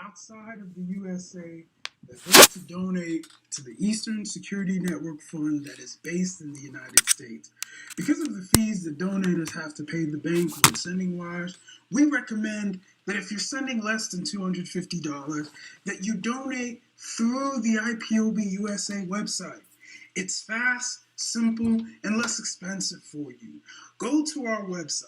outside of the USA that vote to donate to the Eastern Security Network Fund that is based in the United States. Because of the fees that donors have to pay the bank when sending wires, we recommend that if you're sending less than $250, that you donate through the IPOB USA website. It's fast, simple, and less expensive for you. Go to our website,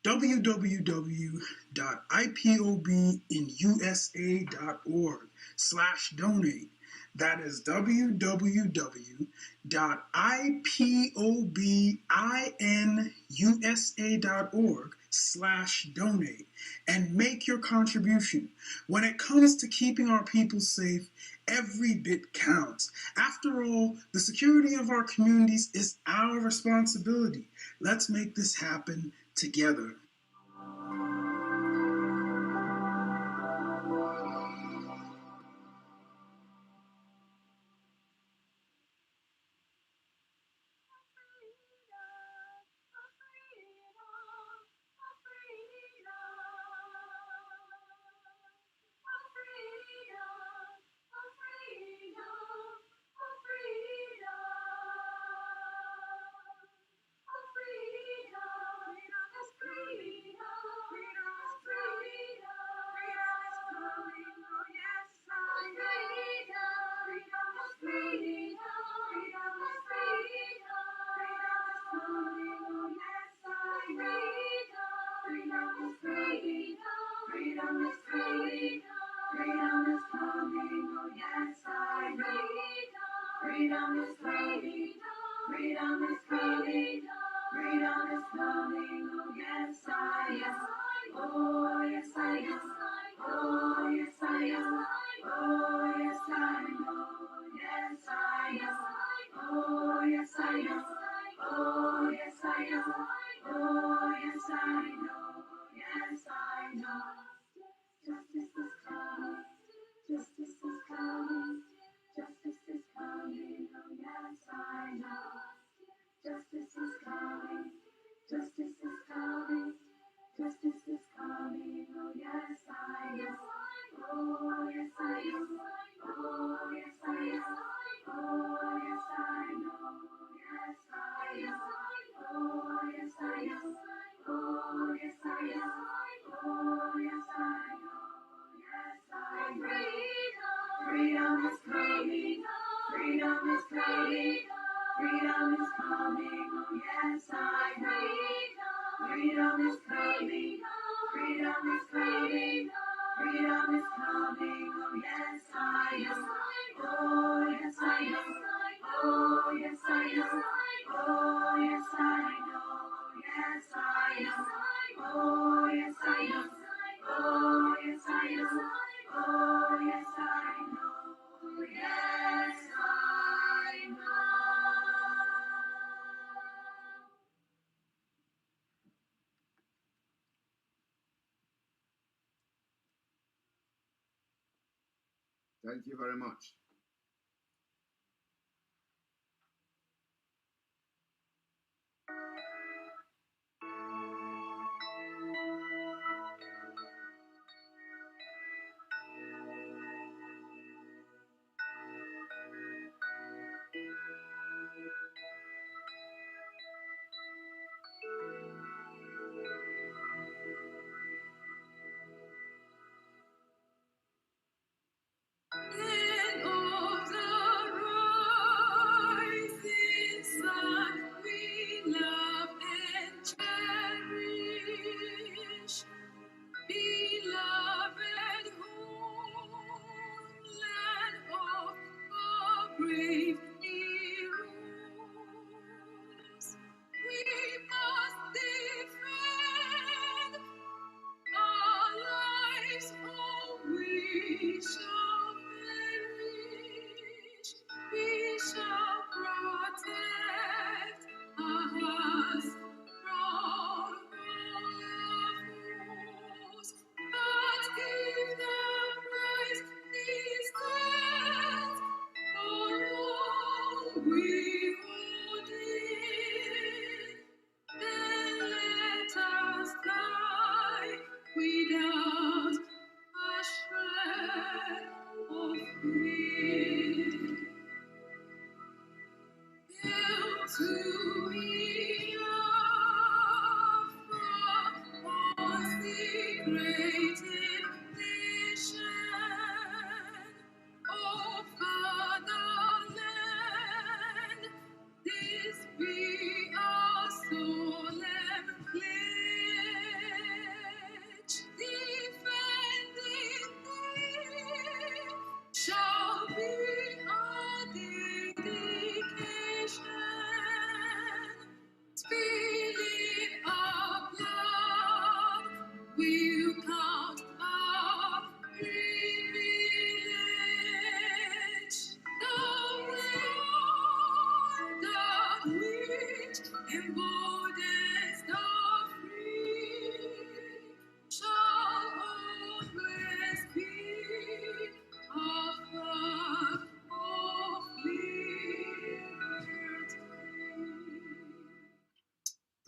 www.ipobinusa.org/donate. That is www.ipobinusa.org/donate and make your contribution. When it comes to keeping our people safe, every bit counts. After all, the security of our communities is our responsibility. Let's make this happen together. Thank you very much.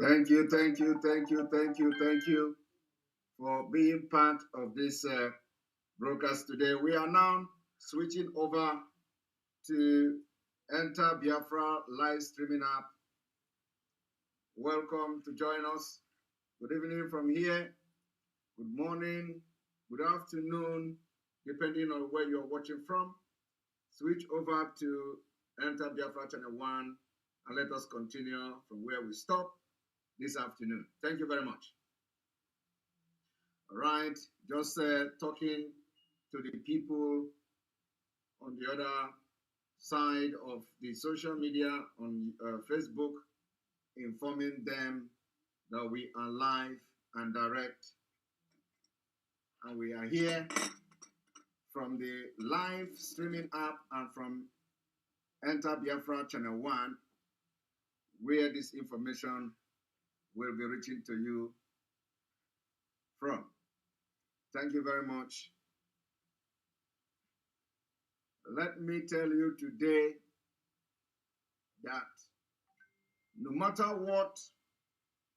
Thank you, thank you, thank you, thank you, thank you for being part of this broadcast today. We are now switching over to Enter Biafra live streaming app. Welcome to join us. Good evening from here. Good morning, good afternoon, depending on where you're watching from. Switch over to Enter Biafra Channel 1 and let us continue from where we stop this afternoon. Thank you very much. All right, just talking to the people on the other side of the social media on Facebook, informing them that we are live and direct, and we are here from the live streaming app and from Enter Biafra Channel 1, where this information will be reaching to you from. Thank you very much. Let me tell you today that no matter what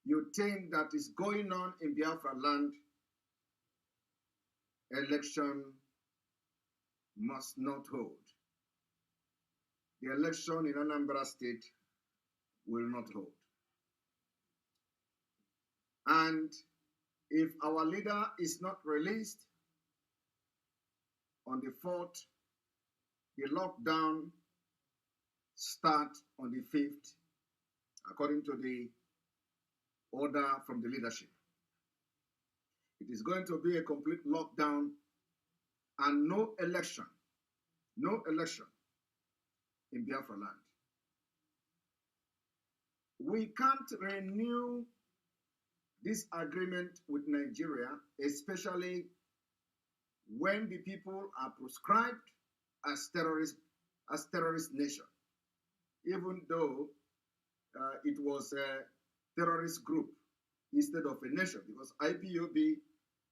you think that is going on in Biafraland, election must not hold. The election in Anambra State will not hold. And if our leader is not released on the 4th, the lockdown starts on the 5th, according to the order from the leadership. It is going to be a complete lockdown and no election in Biafraland. We can't renew this agreement with Nigeria, especially when the people are proscribed as terrorist nation, even though it was a terrorist group instead of a nation, because IPOB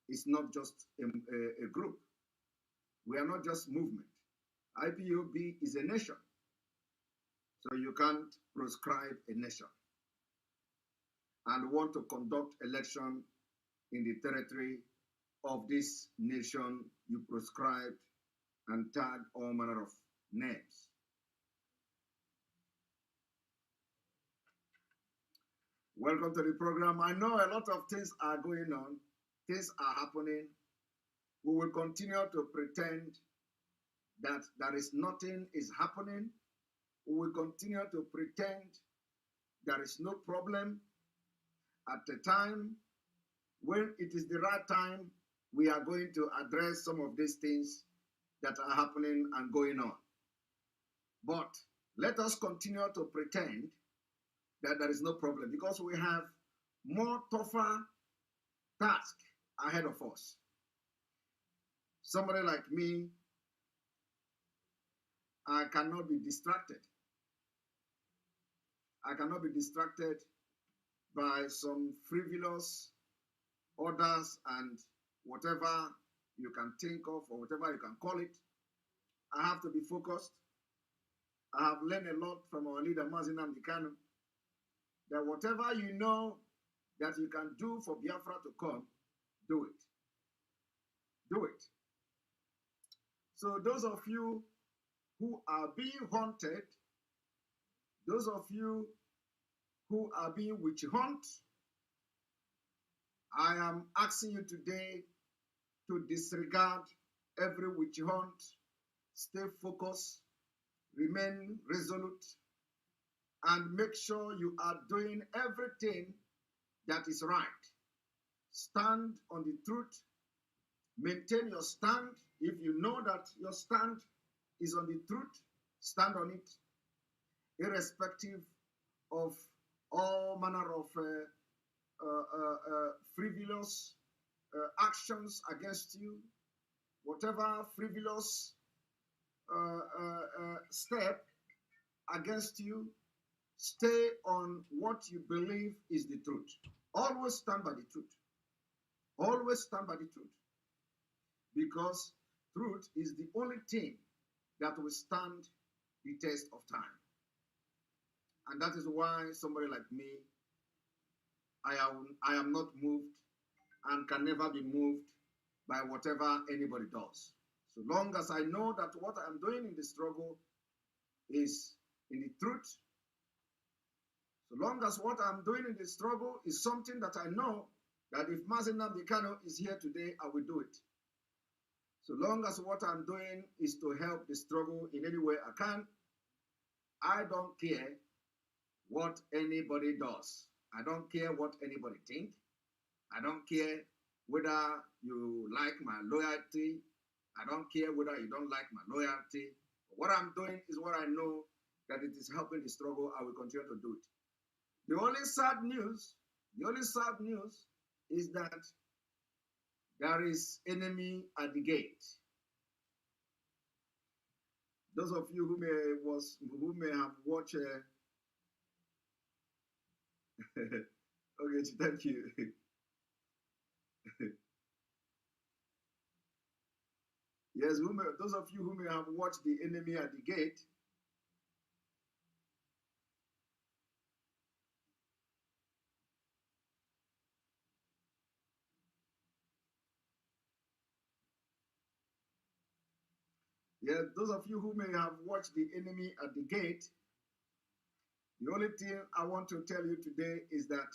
is not just a group. We are not just movement. IPOB is a nation. So you can't proscribe a nation and want to conduct election in the territory of this nation you proscribed and tag all manner of names. Welcome to the program. I know a lot of things are going on. Things are happening. We will continue to pretend that there is nothing is happening. We will continue to pretend there is no problem. At the time when it is the right time, we are going to address some of these things that are happening and going on. But let us continue to pretend that there is no problem, because we have more tougher task ahead of us. Somebody like me, I cannot be distracted. I cannot be distracted by some frivolous orders and whatever you can think of or whatever you can call it. I have to be focused. I have learned a lot from our leader, Mazi, that whatever you know that you can do for Biafra to come, do it. Do it. So those of you who are being haunted, those of you who are being witch hunt, I am asking you today to disregard every witch hunt, stay focused, remain resolute, and make sure you are doing everything that is right. Stand on the truth, maintain your stand. If you know that your stand is on the truth, stand on it, irrespective of all manner of frivolous actions against you, whatever frivolous step against you, stay on what you believe is the truth. Always stand by the truth. Always stand by the truth. Because truth is the only thing that will stand the test of time. And that is why somebody like me, I am not moved and can never be moved by whatever anybody does. So long as I know that what I'm doing in the struggle is in the truth, so long as what I'm doing in the struggle is something that I know that if Mazi is here today, I will do it. So long as what I'm doing is to help the struggle in any way I can, I don't care what anybody does. I don't care what anybody thinks. I don't care whether you like my loyalty. I don't care whether you don't like my loyalty. What I'm doing is what I know that it is helping the struggle. I will continue to do it. The only sad news is that there is enemy at the gate. Those of you who may have watched okay, thank you. Yes, those of you who may have watched The Enemy at the Gate, yes, those of you who may have watched The Enemy at the Gate, the only thing I want to tell you today is that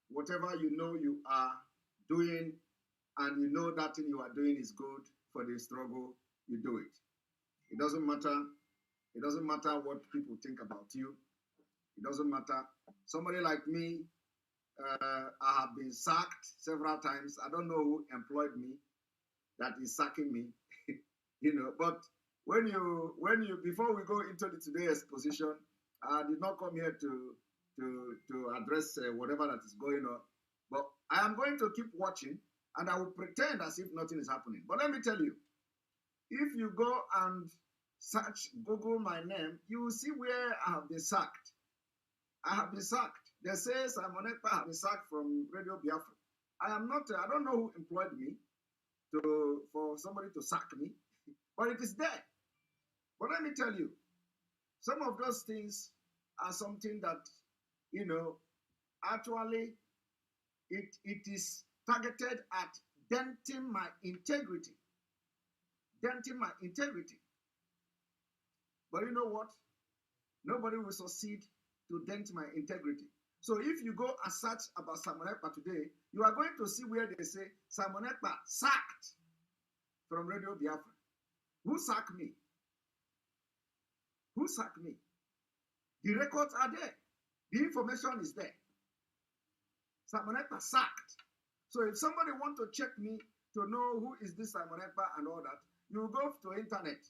whatever you know you are doing and you know that thing you are doing is good for the struggle, you do it. It doesn't matter. It doesn't matter what people think about you. It doesn't matter. Somebody like me, I have been sacked several times. I don't know who employed me that is sacking me, But when you before we go into the today exposition, I did not come here to address whatever that is going on, but I am going to keep watching and I will pretend as if nothing is happening. But let me tell you, if you go and search, Google my name, you will see where I have been sacked. I have been sacked. They say Simon Ekpa has been sacked from Radio Biafra. I am not, I don't know who employed me for somebody to sack me, but it is there. But let me tell you, some of those things are something that, actually it is targeted at denting my integrity. Denting my integrity. But you know what? Nobody will succeed to dent my integrity. So if you go and search about Simon Ekpa today, you are going to see where they say Simon Ekpa sacked from Radio Biafra. Who sacked me? Who sacked me? The records are there. The information is there. Simon Ekpa sacked. So if somebody want to check me to know who is this Simon Ekpa and all that, you go to internet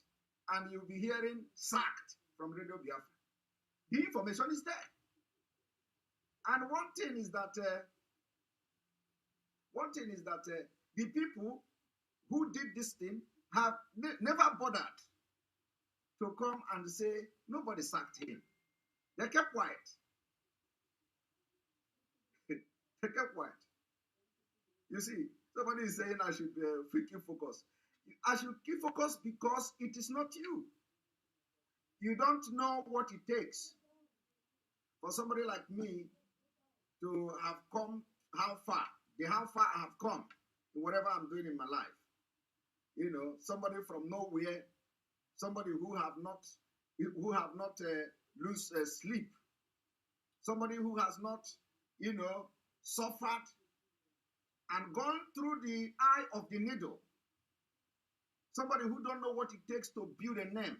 and you'll be hearing sacked from Radio Biafra. The information is there. And one thing is that the people who did this thing have never bothered to come and say nobody sacked him. They kept quiet. They kept quiet. You see, somebody is saying I should keep focus. I should keep focus because it is not you. You don't know what it takes for somebody like me to have come how far I have come in whatever I'm doing in my life. Somebody from nowhere, somebody who have not lose sleep, somebody who has not, suffered and gone through the eye of the needle, somebody who don't know what it takes to build a name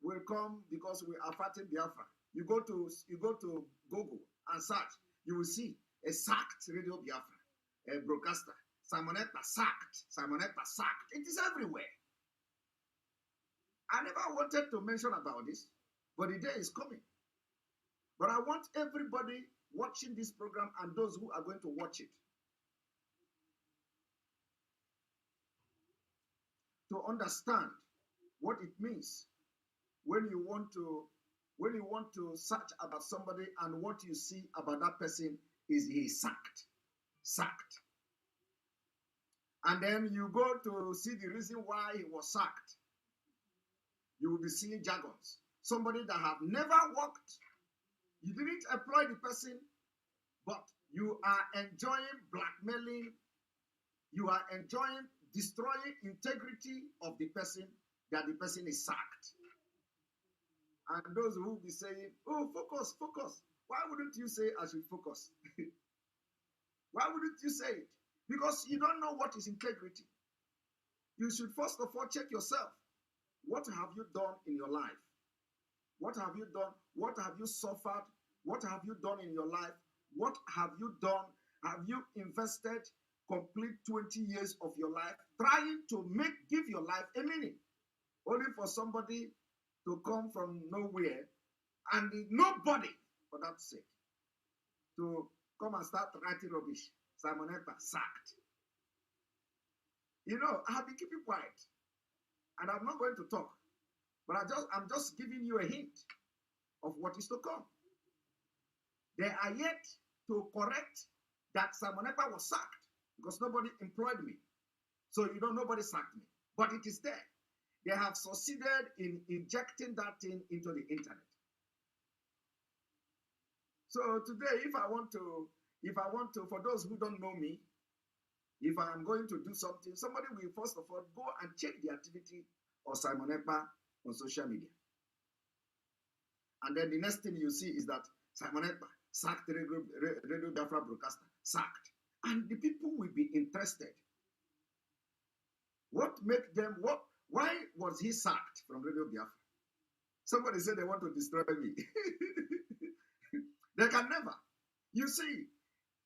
will come because we are fighting Biafra. You go to Google and search, you will see a sacked Radio Biafra, a broadcaster. Simon Ekpa sacked. Simon Ekpa sacked. It is everywhere. I never wanted to mention about this, but the day is coming. But I want everybody watching this program and those who are going to watch it to understand what it means when you want to search about somebody and what you see about that person is he sacked. Sacked. And then you go to see the reason why he was sacked. You will be seeing jargons. Somebody that have never worked. You didn't employ the person, But you are enjoying blackmailing, you are enjoying destroying integrity of the person, that the person is sacked. And those who will be saying, oh, focus, focus. Why wouldn't you say I should focus? Why wouldn't you say it? Because you don't know what is integrity. You should first of all check yourself. What have you done in your life? What have you done? What have you suffered? What have you done in your life? What have you done? Have you invested complete 20 years of your life trying to give your life a meaning? Only for somebody to come from nowhere and nobody, for that sake, to come and start writing rubbish. Simon Ekpa sacked. You know, I have been keeping quiet, and I'm not going to talk, but I'm just giving you a hint of what is to come. They are yet to correct that Simon Ekpa was sacked because nobody employed me. So you know, nobody sacked me, but it is there. They have succeeded in injecting that thing into the internet. So today, if I want to, for those who don't know me, if I am going to do something, somebody will first of all go and check the activity of Simon Ekpa on social media. And then the next thing you see is that Simon Ekpa sacked Radio Biafra broadcaster, sacked. And the people will be interested. What make them, why was he sacked from Radio Biafra? Somebody said they want to destroy me. They can never. You see,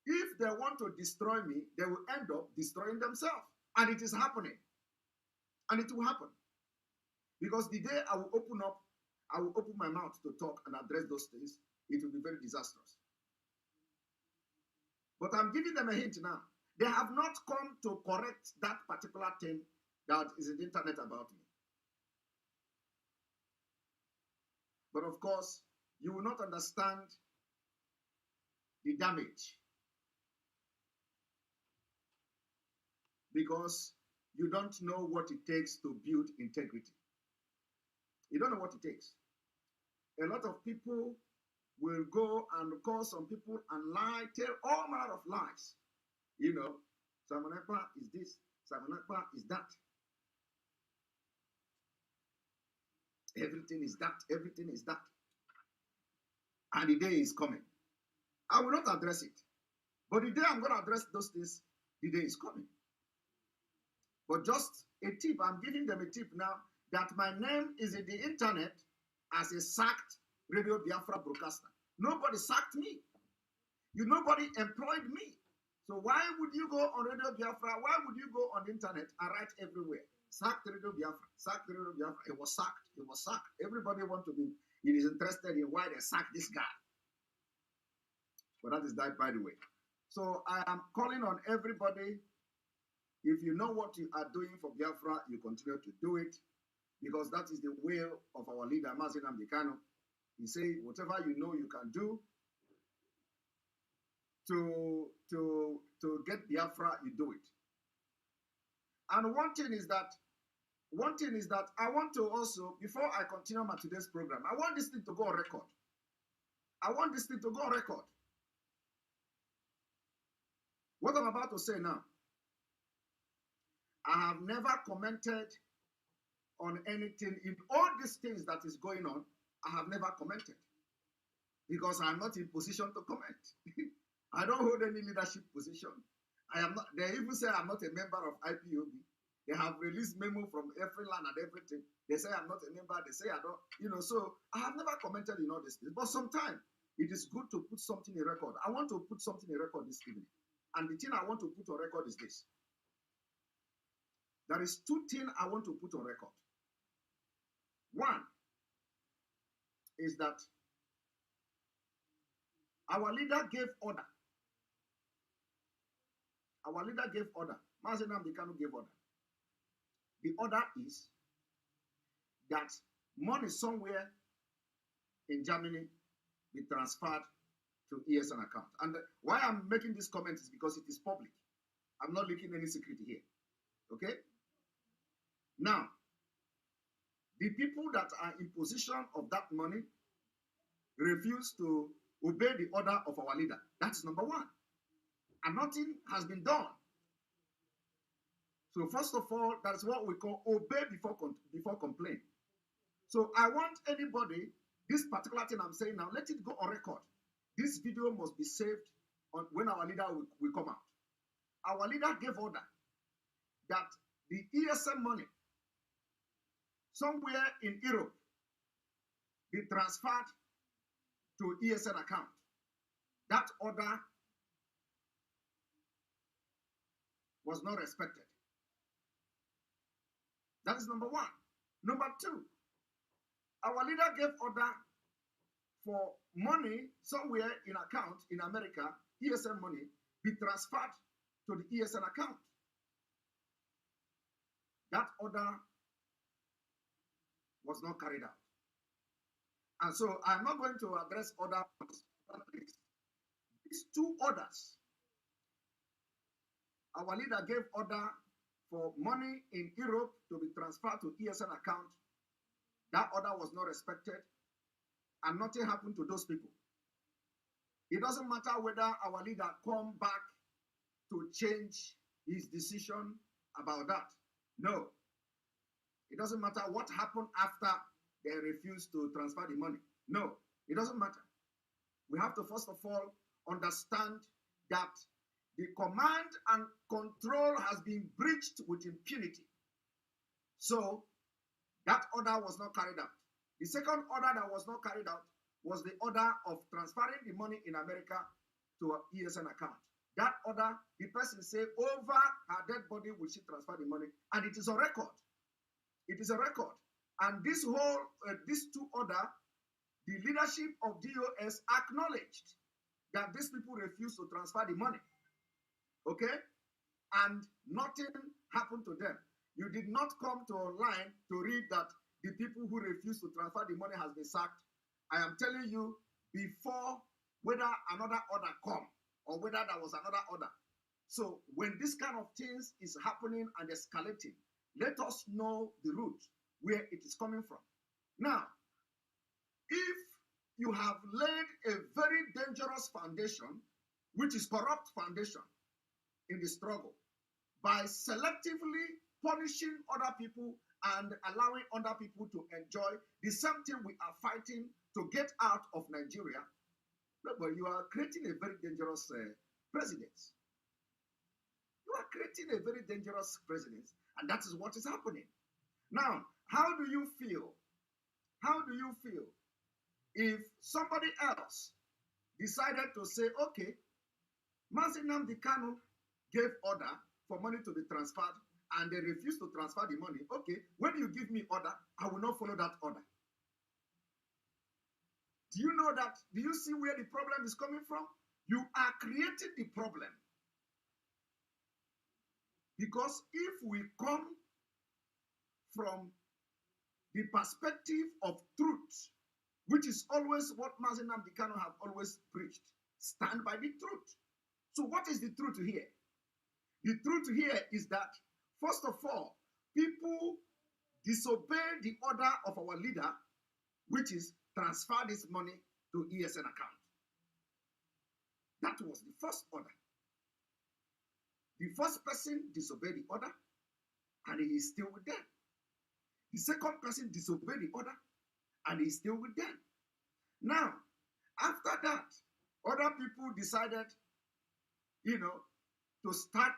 if they want to destroy me, they will end up destroying themselves. And it is happening. And it will happen. Because the day I will open my mouth to talk and address those things, it will be very disastrous. But I'm giving them a hint now. They have not come to correct that particular thing that is in the internet about me. But of course, you will not understand the damage because you don't know what it takes to build integrity. You don't know what it takes. A lot of people will go and call some people and lie, tell all manner of lies. You know, Simon Ekpa is this, Simon Ekpa is that. Everything is that, everything is that. And the day is coming. I will not address it. But the day I'm going to address those things, the day is coming. But just a tip, I'm giving them a tip now, that my name is in the internet as a sacked Radio Biafra broadcaster. Nobody sacked me. Nobody employed me. So why would you go on Radio Biafra? Why would you go on the internet and write everywhere? Sacked Radio Biafra. Sacked Radio Biafra. It was sacked. It was sacked. Everybody wants to be, it is interested in why they sacked this guy. But that is that, by the way. So I am calling on everybody. If you know what you are doing for Biafra, you continue to do it, because that is the will of our leader, Mazi. He said, whatever you know you can do to get Biafra, you do it. And one thing is that I want to also, before I continue my today's program, I want this thing to go on record. I want this thing to go on record. What I'm about to say now, I have never commented on anything in all these things that is going on. I have never commented because I'm not in position to comment. I don't hold any leadership position. I am not. They even say I'm not a member of IPOB. They have released memo from Biafraland and everything. They say I'm not a member. They say I don't. So I have never commented in all these things. But sometimes it is good to put something in record. I want to put something in record this evening, and the thing I want to put on record is this. There is two things I want to put on record. One is that our leader gave order. Our leader gave order. Mazi gave order. The order is that money somewhere in Germany be transferred to ESN account. And why I'm making this comment is because it is public. I'm not leaking any secret here. Okay? Now, the people that are in possession of that money refuse to obey the order of our leader. That's number one. And nothing has been done. So first of all, that's what we call obey before complain. So I want anybody, this particular thing I'm saying now, let it go on record. This video must be saved on when our leader will come out. Our leader gave order that the ESM money somewhere in Europe be transferred to ESN account. That order was not respected. That is number one. Number two, our leader gave order for money somewhere in account in America, ESN money, be transferred to the ESN account. That order was not carried out. And so I'm not going to address other things. These two orders, our leader gave order for money in Europe to be transferred to ESN account. That order was not respected, and nothing happened to those people. It doesn't matter whether our leader come back to change his decision about that. No. It doesn't matter what happened after they refused to transfer the money. No, it doesn't matter. We have to first of all understand that the command and control has been breached with impunity. So that order was not carried out. The second order that was not carried out was the order of transferring the money in America to an ESN account. That order, the person said, over her dead body will she transfer the money, and it is on record. It is a record. And this whole, these two order, the leadership of DOS acknowledged that these people refused to transfer the money. Okay? And nothing happened to them. You did not come to online to read that the people who refused to transfer the money has been sacked. I am telling you, before whether another order come or whether there was another order. So when this kind of things is happening and escalating, let us know the root where it is coming from. Now, if you have laid a very dangerous foundation, which is corrupt foundation in the struggle, by selectively punishing other people and allowing other people to enjoy the same thing we are fighting to get out of Nigeria, but you are creating a very dangerous president. You are creating a very dangerous president, and that is what is happening. Now, how do you feel? How do you feel if somebody else decided to say, okay, Mazi Nnamdi Kanu gave order for money to be transferred and they refused to transfer the money? Okay, when you give me order, I will not follow that order. Do you know that? Do you see where the problem is coming from? You are creating the problem. Because if we come from the perspective of truth, which is always what Mazi Nnamdi Kanu have always preached, stand by the truth. So what is the truth here? The truth here is that, first of all, people disobey the order of our leader, which is transfer this money to ESN account. That was the first order. The first person disobeyed the order, and he is still with them. The second person disobeyed the order, and he is still with them. Now, after that, other people decided, to start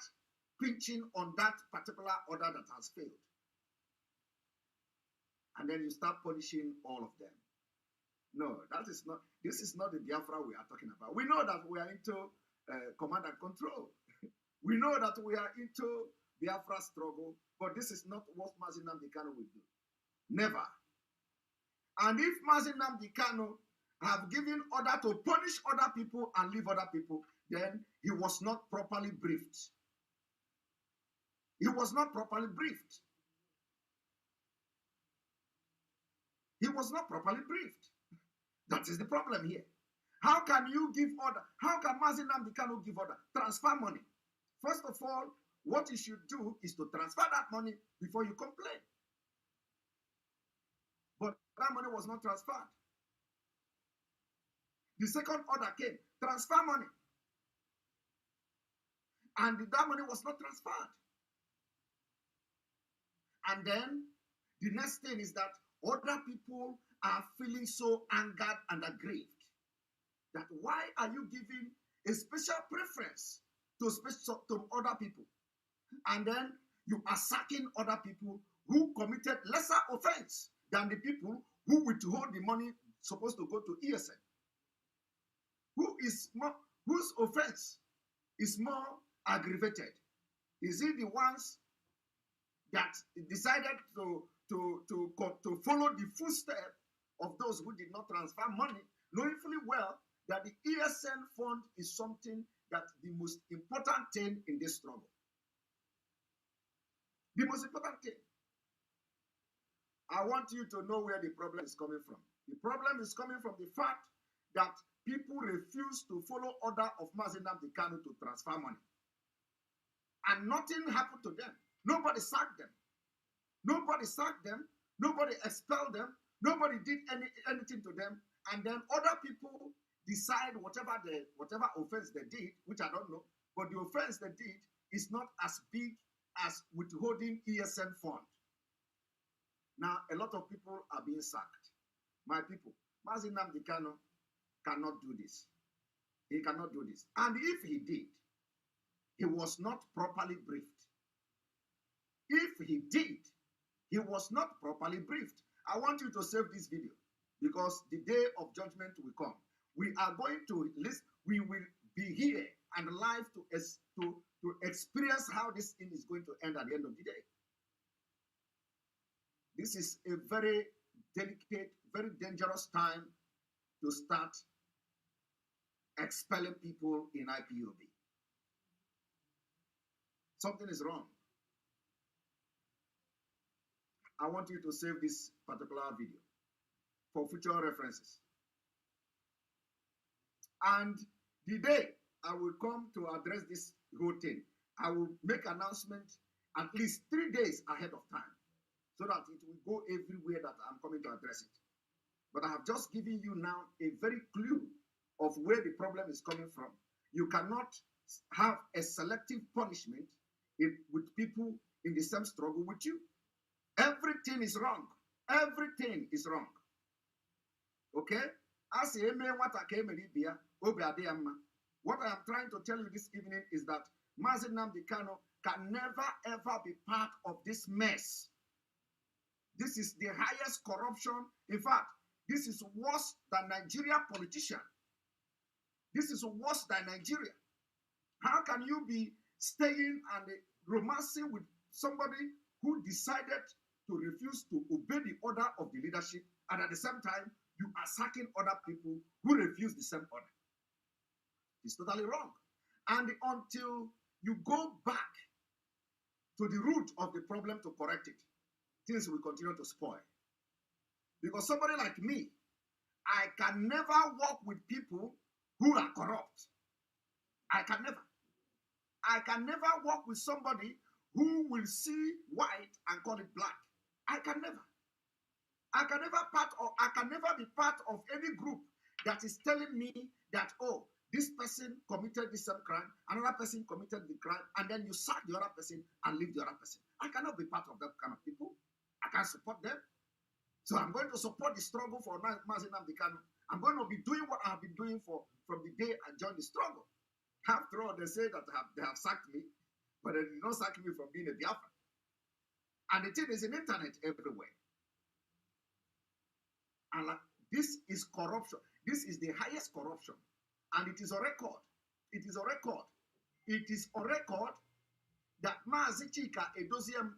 pinching on that particular order that has failed. And then you start punishing all of them. No, this is not the Biafra we are talking about. We know that we are into command and control. We know that we are into Biafra struggle, but this is not what Mazi Nnamdi Kanu will do. Never. And if Mazi Nnamdi Kanu have given order to punish other people and leave other people, then he was not properly briefed. He was not properly briefed. He was not properly briefed. That is the problem here. How can you give order? How can Mazi Nnamdi Kanu give order? Transfer money. First of all, what you should do is to transfer that money before you complain. But that money was not transferred. The second order came, transfer money. And that money was not transferred. And then the next thing is that other people are feeling so angered and aggrieved that why are you giving a special preference to other people? And then you are sacking other people who committed lesser offense than the people who withhold the money supposed to go to ESN. Whose offense is more aggravated? Is it the ones that decided to follow the footsteps of those who did not transfer money, knowing fully well that the ESN fund is something that the most important thing in this struggle? The most important thing. I want you to know where the problem is coming from. The problem is coming from the fact that people refuse to follow order of Mazi Nnamdi Kanu to transfer money. And nothing happened to them. Nobody sacked them. Nobody sacked them. Nobody expelled them. Nobody did anything to them. And then other people decide whatever offense they did, which I don't know, but the offense they did is not as big as withholding ESN fund. Now, a lot of people are being sacked. My people, Mazi Nnamdi Kanu cannot do this. He cannot do this. And if he did, he was not properly briefed. If he did, he was not properly briefed. I want you to save this video because the day of judgment will come. We are going to list. We will be here and live to experience how this thing is going to end at the end of the day. This is a very delicate, very dangerous time to start expelling people in IPOB. Something is wrong. I want you to save this particular video for future references. And the day I will come to address this whole thing, I will make announcement at least 3 days ahead of time so that it will go everywhere that I'm coming to address it. But I have just given you now a very clue of where the problem is coming from. You cannot have a selective punishment with people in the same struggle with you. Everything is wrong. Everything is wrong. Okay? What I am trying to tell you this evening is that Mazi Nnamdi Kanu can never ever be part of this mess. This is the highest corruption. In fact, this is worse than Nigeria politician. This is worse than Nigeria. How can you be staying and romancing with somebody who decided to refuse to obey the order of the leadership, and at the same time, you are sacking other people who refuse the same order? It's totally wrong. And until you go back to the root of the problem to correct it, things will continue to spoil. Because somebody like me, I can never work with people who are corrupt. I can never. I can never work with somebody who will see white and call it black. I can never. I can never be part of any group that is telling me that, oh, this person committed the same crime, another person committed the crime, and then you sack the other person and leave the other person. I cannot be part of that kind of people. I can't support them. So I'm going to support the struggle for Mazi Nnamdi Kanu. I'm going to be doing what I have been doing from the day I joined the struggle. After all, they say that they have sacked me, but they did not sack me from being a Biafra. And the thing is in internet everywhere. And this is corruption. This is the highest corruption. And it is a record. It is a record. It is a record that Mazi Chika Edoziem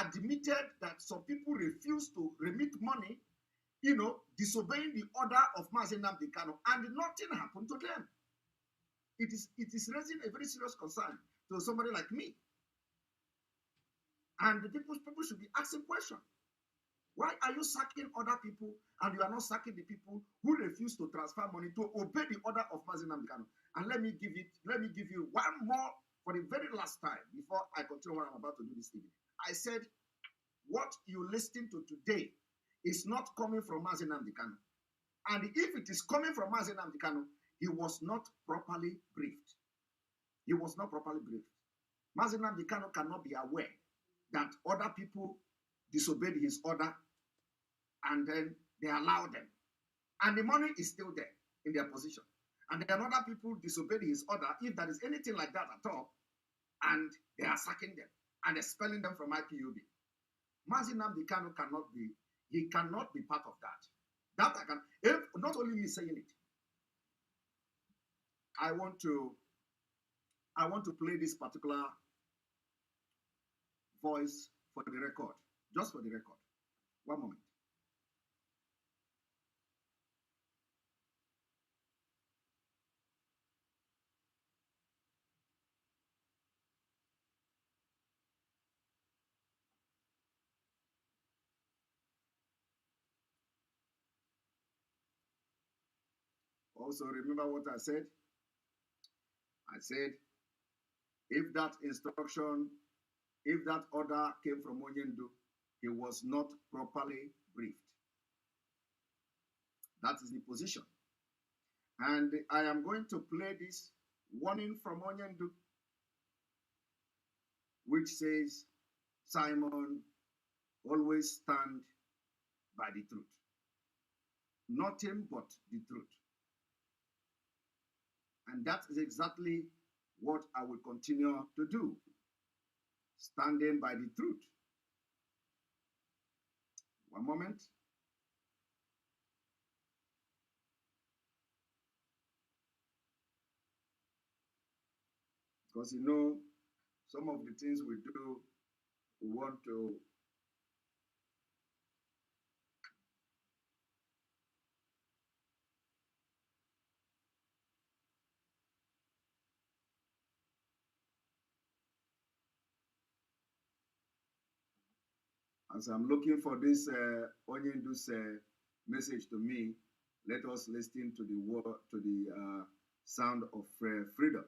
admitted that some people refused to remit money, disobeying the order of Mazi Nnamdi Kanu, and nothing happened to them. It is raising a very serious concern to somebody like me. And the people should be asking questions. Why are you sacking other people and you are not sacking the people who refuse to transfer money to obey the order of Mazi Nnamdi Kanu? And let me give you one more for the very last time before I continue what I'm about to do this evening. I said, what you listening to today is not coming from Mazi Nnamdi Kanu. And if it is coming from Mazi Nnamdi Kanu, he was not properly briefed. He was not properly briefed. Mazi Nnamdi Kanu cannot be aware that other people disobeyed his order and then they allowed them. And the money is still there in their position. And then other people disobeyed his order, if there is anything like that at all, and they are sacking them and expelling them from IPOB. Mazi Nnamdi Kanu cannot be part of that. That I can, if, not only me saying it, I want to play this particular voice for the record, just for the record. One moment. Also, remember what I said? I said, if that instruction, if that order came from Onyendu, he was not properly briefed. That is the position. And I am going to play this warning from Onyendu, which says, Simon, always stand by the truth. Nothing but the truth. And that is exactly what I will continue to do. Standing by the truth. One moment. Because you know, some of the things we do, we want to as I'm looking for this Onyendu's message to me, let us listen to the word, to the sound of freedom.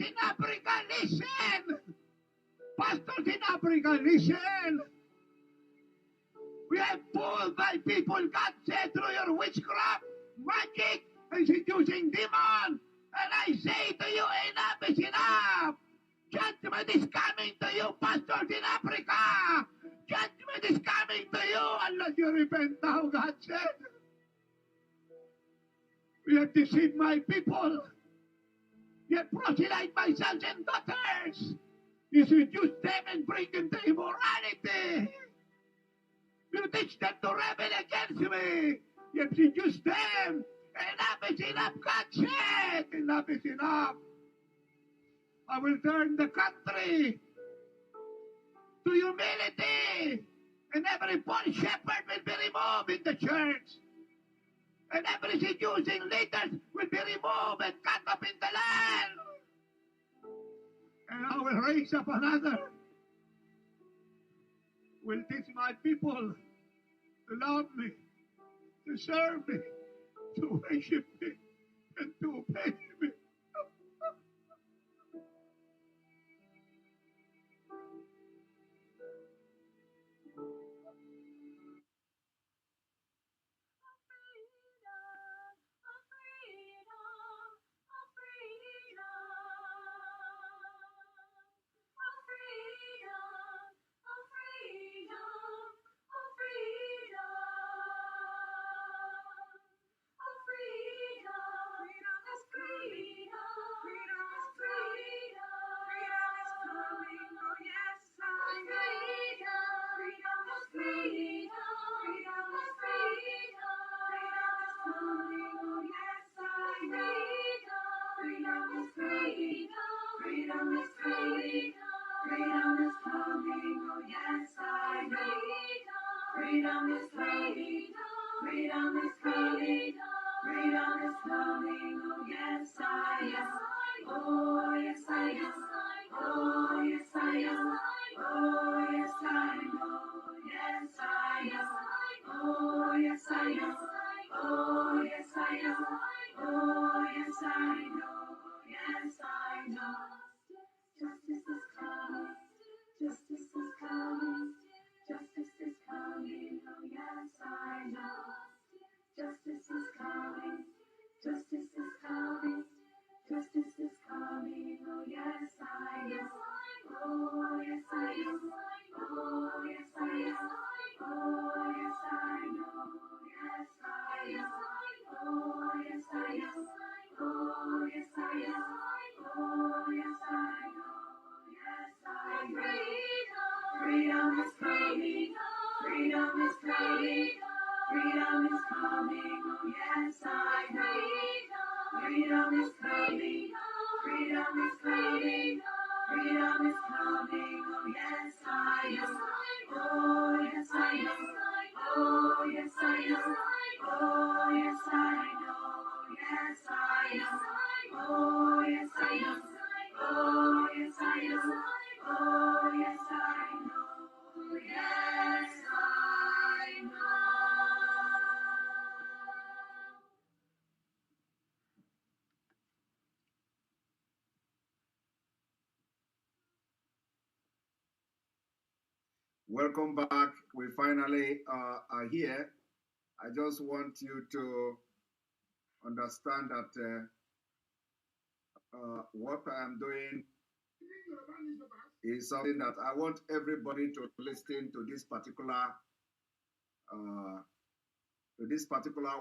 In Africa, listen! Pastors in Africa, listen! We are pulled by people God said through your witchcraft, magic, and seducing demon. And I say to you, enough is enough! Judgment is coming to you, pastors in Africa. Judgment is coming to you unless you repent now, God said. You have deceived my people. You have proselytized my sons and daughters. You seduce them and bring them to immorality. You teach them to rebel against me. You have seduced them. Enough is enough, God said. Enough is enough. I will turn the country to humility. And every false shepherd will be removed in the church. And every seducing leaders will be removed and cut off in the land. And I will raise up another. Will teach my people to love me, to serve me, to worship me, and to obey me. Welcome back. We finally are here. I just want you to understand that what I am doing is something that I want everybody to listen to this particular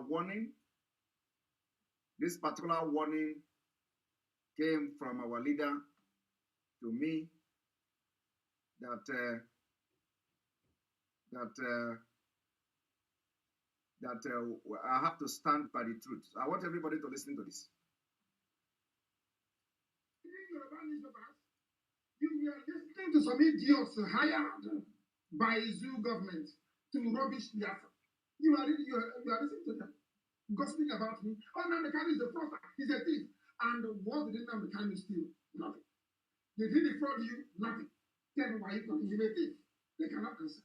warning. This particular warning came from our leader to me that I have to stand by the truth. I want everybody to listen to this. You were listening to some idiots hired by zoo government to rubbish Biafra. You are listening to them, gossiping about me. Oh, Namdekan is a fraud. He's a thief. And what did Namdekan steal? Nothing. Did he defraud you? Nothing. Tell me why he calling him a thief. They cannot answer.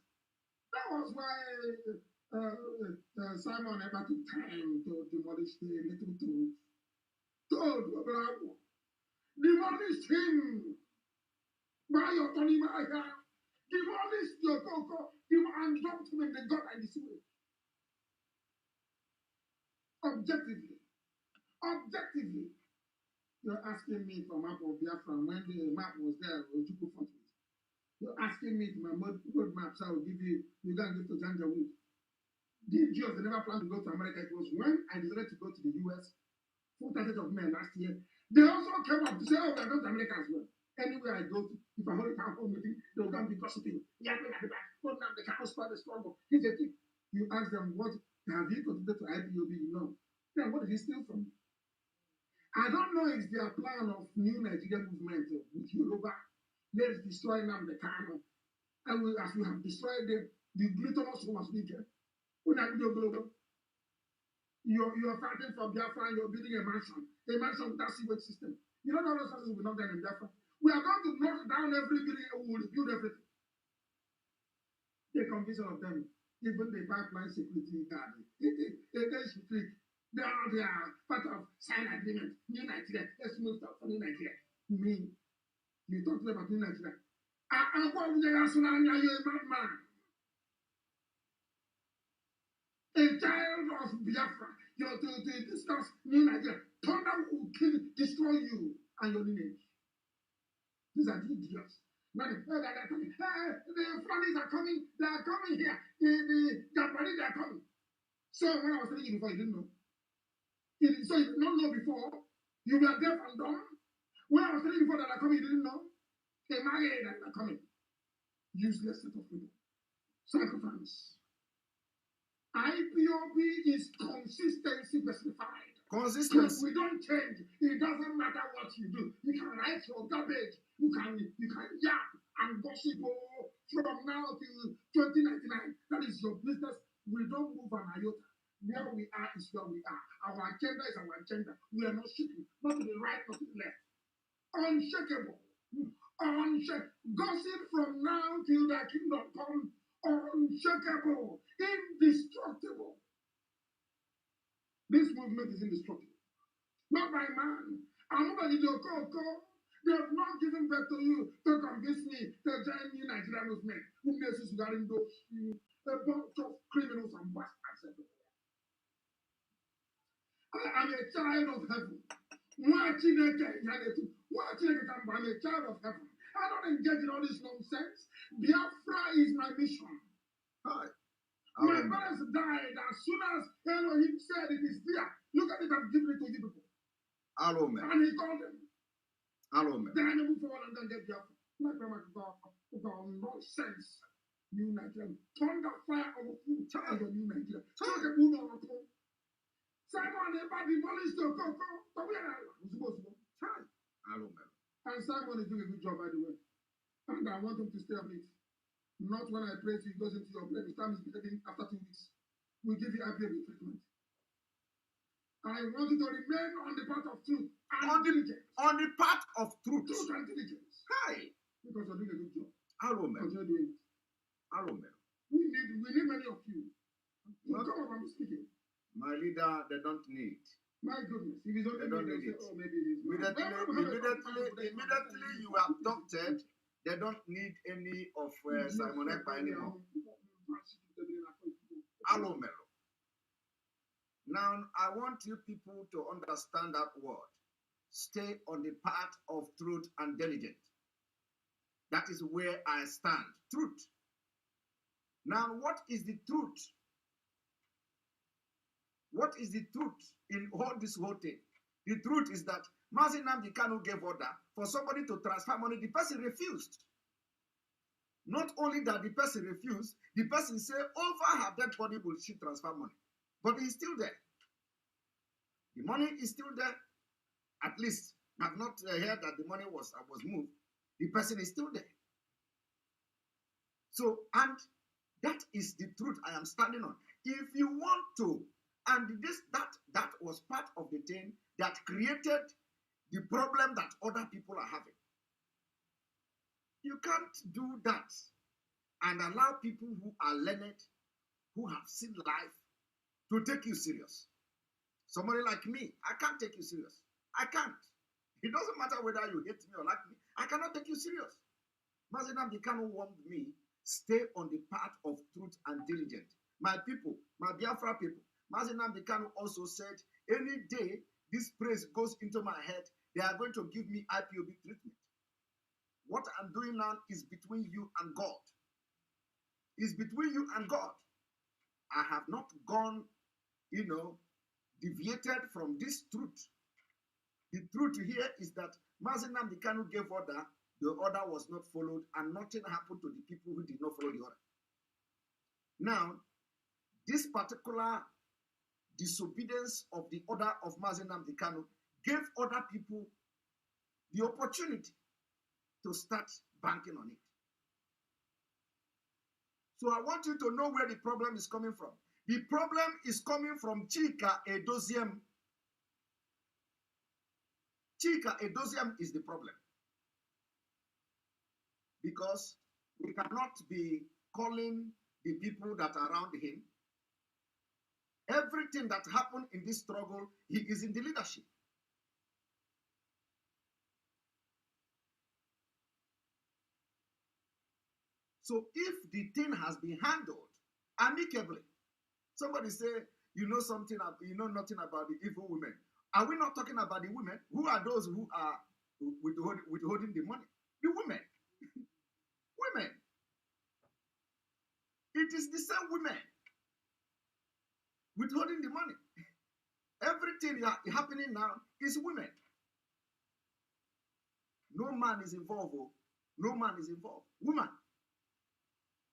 That was why Simon Ekpa took time to demolish the little toad. Demolish him. By your Tony Maya. Demolish your Coco. And drop him in the gut and the sewage. Objectively. You're asking me for map of Biafra when the map was there, Ojukwu fought with. You're asking me for my road maps I will give you, you can give to Janjaweed. The Jews, they never planned to go to America. It was when I decided to go to the US, 4,000 of men last year. They also came up to say, oh, we're going to America as well. Anywhere I go to, if I hold a town hall meeting, they'll come be gossiping. Yeah, at the back. Hold on, they can't spot the struggle. Here's the thing. You ask them, what have you contributed to IPOB? No. Then what did he steal from you? I don't know if their plan of new Nigerian movement with Yoruba. Let's destroy Nnamdi Kanu. And we, as we have destroyed them, the glutinous was bigger. You're fighting for Biafra and you're building a mansion with that sewage system. You don't know those houses will be knocked down in Biafra. We are going to knock down every building and we will build everything. The conviction of them, even the pipeline security guard, they are part of sign agreement, New Nigeria. Let's move to New Nigeria. Me, you talk to them about New Nigeria. I'm going to ask you, you're a bad man. A child of Biafra, you're to discuss New Nigeria. Thunder will kill, destroy you and your lineage. These are the idiots. Now the Flanders are coming, they are coming here. The Japanese are coming. So when I was telling you before, you didn't know. So you did not know before, you were deaf and dumb. When I was telling you before that are coming, you didn't know. They married that are coming. Useless set of people. Sacrifice. IPOB is consistency specified. Consistency. We don't change. It doesn't matter what you do. You can write your garbage. You can yap and gossip from now till 2099. That is your business. We don't move an iota. Where we are is where we are. Our agenda is our agenda. We are not shaking. Not to the right, not to the left. Unshakable. Gossip from now till the kingdom come. Unshakable. Indestructible. This movement is indestructible. Not by man. I'm not going to go. They have not given birth to you to convince me to join the Nigerian movement. Who knows regarding those a bunch of criminals and bastards everywhere. I am a child of heaven. I'm a child of heaven. I don't engage in all this nonsense. Biafra is my mission. Hi. My parents died as soon as Elohim said it is there. Look at it, I've given it to you people. Amen. And he called them. Amen. Then I move forward and then get Biafra. Like nonsense. New Nigeria. Thunder fire of food. Child of New Nigeria. Child of New Nigeria. Simon, everybody demolished your cocoa. But we are supposed to. Child. Amen. And Simon is doing a good job, by the way. And I want him to stay on it. Not when I pray to you, goes into your brain. His time is beginning after 2 weeks. We give you IPOB treatment. I want you to remain on the path of truth and diligence. On the path of truth. Truth and diligence. Hi. Because you're doing a good job. Amen. Continue doing it. Amen. We need many of you. Come up and be speaking. My leader, they don't need. My goodness. If he's only They don't me, need it. say, oh, maybe he's Immediately you are abducted, they don't need any of Simon Ekpa anymore. Amen. Now, I want you people to understand that word. Stay on the path of truth and diligence. That is where I stand. Truth. Now, what is the truth? What is the truth in all this whole thing? The truth is that Mazi Nnamdi Kanu gave order for somebody to transfer money. The person refused. Not only that the person refused, the person said, over her dead body will she transfer money. But he's still there. The money is still there. At least, I've not heard that the money was moved. The person is still there. So, and that is the truth I am standing on. If you want to, and that was part of the thing that created the problem that other people are having. You can't do that and allow people who are learned, who have seen life, to take you serious. Somebody like me, I can't take you serious. I can't. It doesn't matter whether you hate me or like me. I cannot take you serious. Mazi Nnamdi Kanu warned me, stay on the path of truth and diligence. My people, my Biafra people, Mazi Nnamdi Kanu also said, any day this praise goes into my head, they are going to give me IPOB treatment. What I'm doing now is between you and God. It's between you and God. I have not gone, deviated from this truth. The truth here is that Mazi Nnamdi Kanu gave order, the order was not followed, and nothing happened to the people who did not follow the order. Now, this particular disobedience of the order of Mazi Nnamdi Kanu gave other people the opportunity to start banking on it. So I want you to know where the problem is coming from. The problem is coming from Chika Edoziem. Chika Edoziem is the problem. Because we cannot be calling the people that are around him. Everything that happened in this struggle, he is in the leadership. So if the thing has been handled amicably, somebody say, you know something, you know nothing about the evil women. Are we not talking about the women? Who are those who are withholding the money? The women. Women. It is the same women withholding the money. Everything happening now is women. No man is involved. No man is involved. Woman.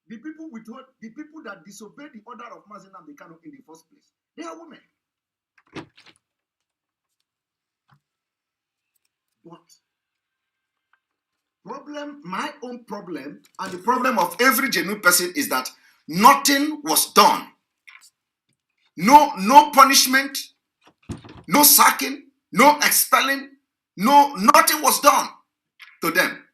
The people the people that disobey the order of Mazi Nnamdi Kanu in the first place, they are women. But my own problem, and the problem of every genuine person is that nothing was done. No punishment, no sacking, no expelling, nothing was done to them.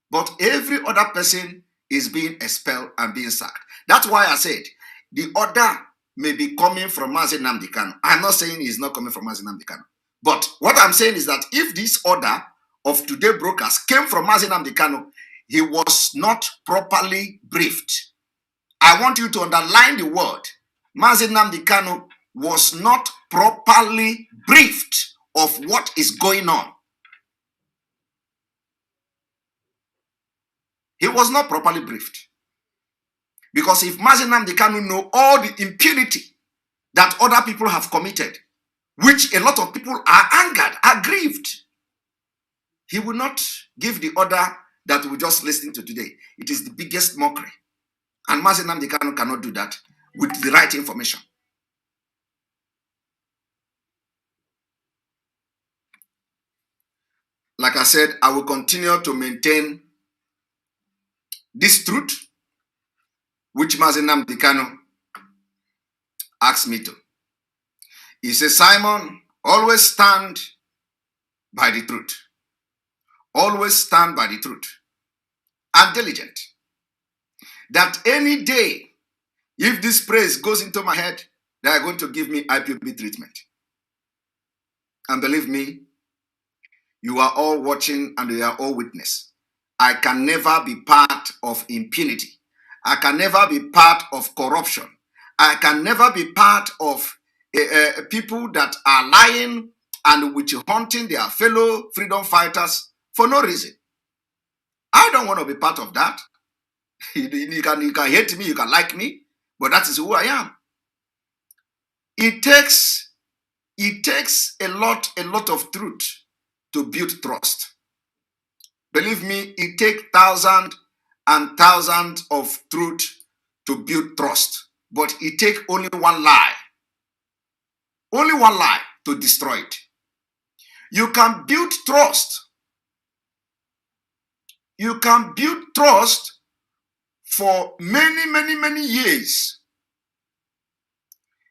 But every other person is being expelled and being sacked. That's why I said the order may be coming from Mazi Nnamdi Kanu. I'm not saying it's not coming from Mazi Nnamdi Kanu. But what I'm saying is that if this order of today brokers came from Mazi Nnamdi Kanu, he was not properly briefed. I want you to underline the word. Mazi Nnamdi Kanu was not properly briefed of what is going on. He was not properly briefed. Because if Mazi Nnamdi Kanu know all the impunity that other people have committed, which a lot of people are angered, aggrieved, he will not give the order that we just listened to today. It is the biggest mockery. And Mazi Nnamdi Kanu cannot do that with the right information. Like I said, I will continue to maintain this truth, which Mazi Nnamdi Kanu asked me to. He says, Simon, always stand by the truth. Always stand by the truth. I'm diligent. That any day, if this praise goes into my head, they are going to give me IPOB treatment. And believe me, you are all watching and you are all witness. I can never be part of impunity. I can never be part of corruption. I can never be part of people that are lying and witch hunting their fellow freedom fighters for no reason. I don't want to be part of that. You can hate me, you can like me, but that is who I am. It takes a lot of truth to build trust. Believe me, it takes thousands and thousands of truth to build trust. But it takes only one lie to destroy it. You can build trust. You can build trust for many years.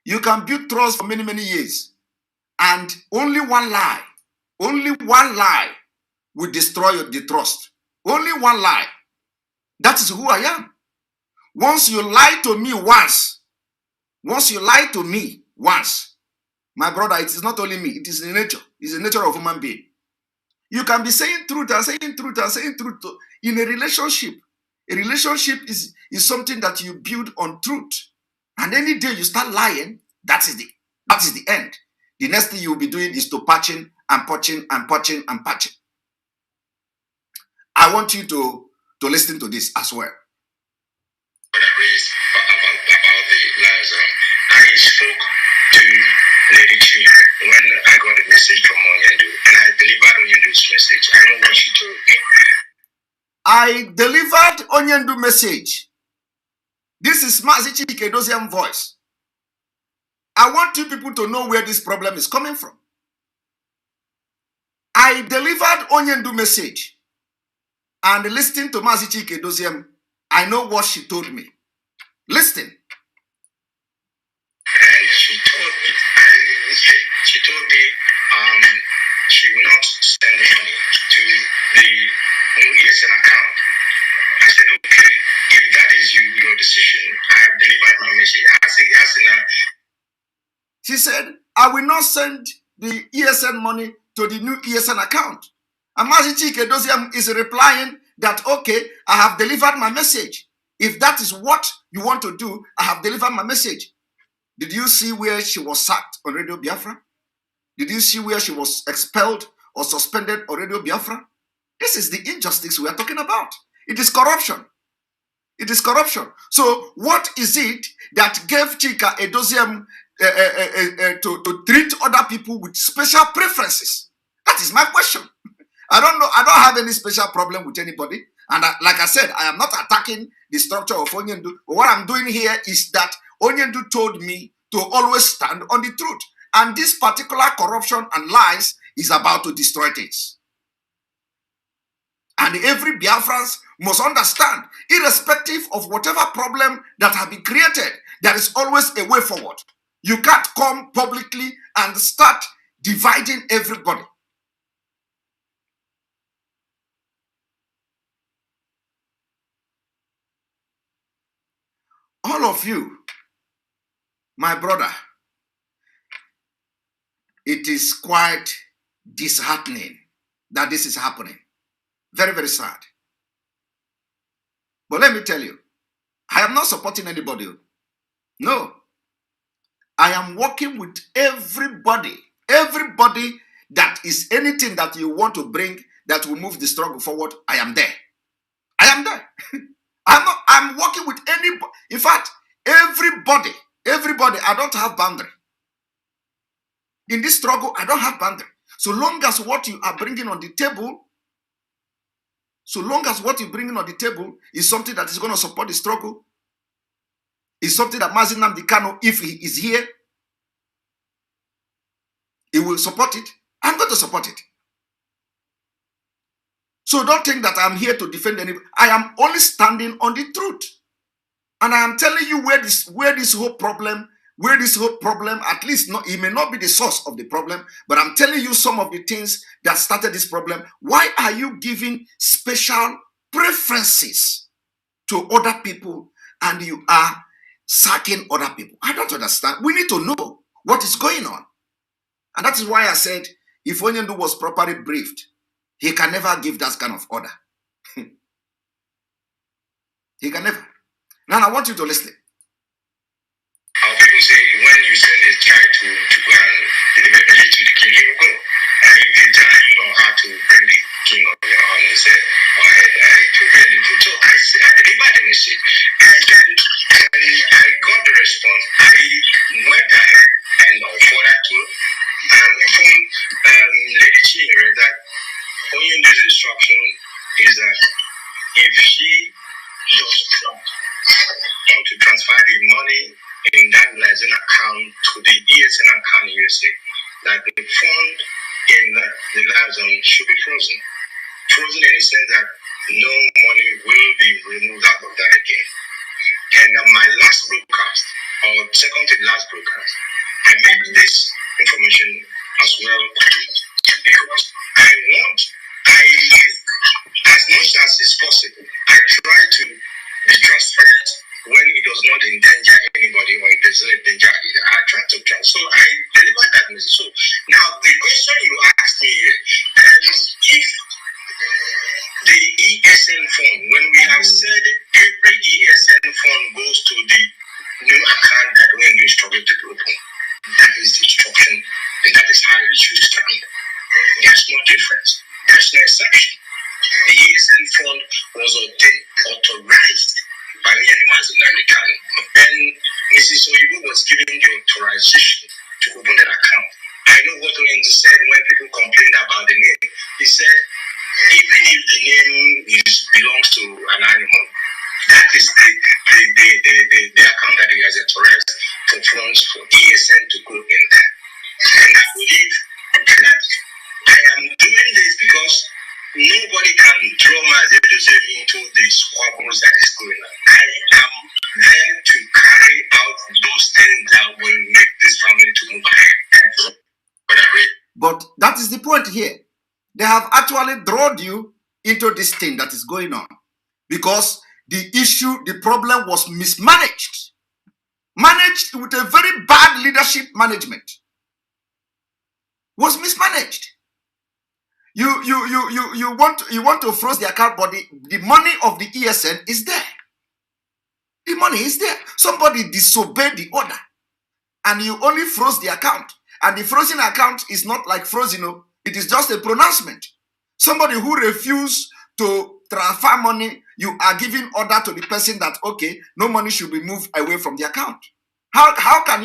You can build trust for many years. And only one lie will destroy the trust. Only one lie. That is who I am. Once you lie to me once, my brother, it is not only me, it is in nature. It's the nature of human being. You can be saying truth and saying truth and saying truth in a relationship. A relationship is something that you build on truth. And any day you start lying, that is the end. The next thing you will be doing is to patching and poaching and poaching and poaching. I want you to listen to this as well. What I raised about the liaison, I spoke to Lady Chi when I got a message from Onyendu, and I delivered Onyendu's message. I know what she told me. I delivered Onyendu message. This is Mazi Chikedozian voice. I want you people to know where this problem is coming from. I delivered Onyendu message, and listening to Mazi Chikedozian, I know what she told me. Listen. And she told me she will not send the money to the new ESN account. I said, okay, if that is your decision, I have delivered my message. I said, yes, she said, I will not send the ESN money to the new ESN account. And Mazi Chikedozian is replying that, okay, I have delivered my message. If that is what you want to do, I have delivered my message. Did you see where she was sacked on Radio Biafra? Did you see where she was expelled or suspended on Radio Biafra? This is the injustice we are talking about. It is corruption. It is corruption. So what is it that gave Chika Edoziam to treat other people with special preferences? That is my question. I don't know. I don't have any special problem with anybody. And like I said, I am not attacking the structure of Onyendu. But what I'm doing here is that Onyendu told me to always stand on the truth. And this particular corruption and lies is about to destroy things. And every Biafrans must understand, irrespective of whatever problem that has been created, there is always a way forward. You can't come publicly and start dividing everybody. All of you, my brother, it is quite disheartening that this is happening. Very, very sad. But let me tell you, I am not supporting anybody. No. I am working with everybody. Everybody that is anything that you want to bring that will move the struggle forward, I am there. I am there. I'm working with anybody. In fact, everybody, I don't have boundary. In this struggle, I don't have boundary. So long as what you are bringing on the table, is something that is going to support the struggle, is something that Mazi Nnamdi Kanu, if he is here, he will support it, I'm going to support it. So don't think that I'm here to defend anybody. I am only standing on the truth. And I am telling you where this whole problem, at least it may not be the source of the problem, but I'm telling you some of the things that started this problem. Why are you giving special preferences to other people and you are sacking other people? I don't understand. We need to know what is going on. And that is why I said, if Onyendu was properly briefed, he can never give that kind of order. He can never. Now I want you to listen. How people say when you send a child to go and deliver the message to the king, you go. And if you tell him or her to bring the king on your own, he said, so I delivered the message. And then I got the response. I went ahead and forwarded to informed Lady Chinyere that Onyendu's instruction is that if she does not want to transfer the money in that liaison account to the ESN account in USA, that the fund in the liaison should be frozen. Frozen in the sense that no money will be removed out of that again. And my last broadcast, or second to last broadcast, I made this information as well because as much as is possible, I try to be transparent when it does not endanger anybody or it doesn't endanger either. I try to transfer. So I delivered that message. So now the question you asked me here, if the ESN fund, when we have said every ESN fund goes to the new account that when you struggle to open, that is the instruction and that know what Oyin said when people complained about the name? He said, even if the name belongs to an animal, that is the account that he has authorized for funds for ESN to go in there. And I believe that I am doing this because nobody can draw Mazi into the squabbles that is going on. I am there to carry out those things that will make this family to move ahead. But that is the point here. They have actually drawn you into this thing that is going on because the problem was mismanaged. Managed with a very bad leadership management. Was mismanaged. You want to froze the account, but the money of the ESN is there. The money is there. Somebody disobeyed the order, and you only froze the account. And the frozen account is not like frozen, it is just a pronouncement. Somebody who refused to transfer money, you are giving order to the person that, okay, no money should be moved away from the account. How can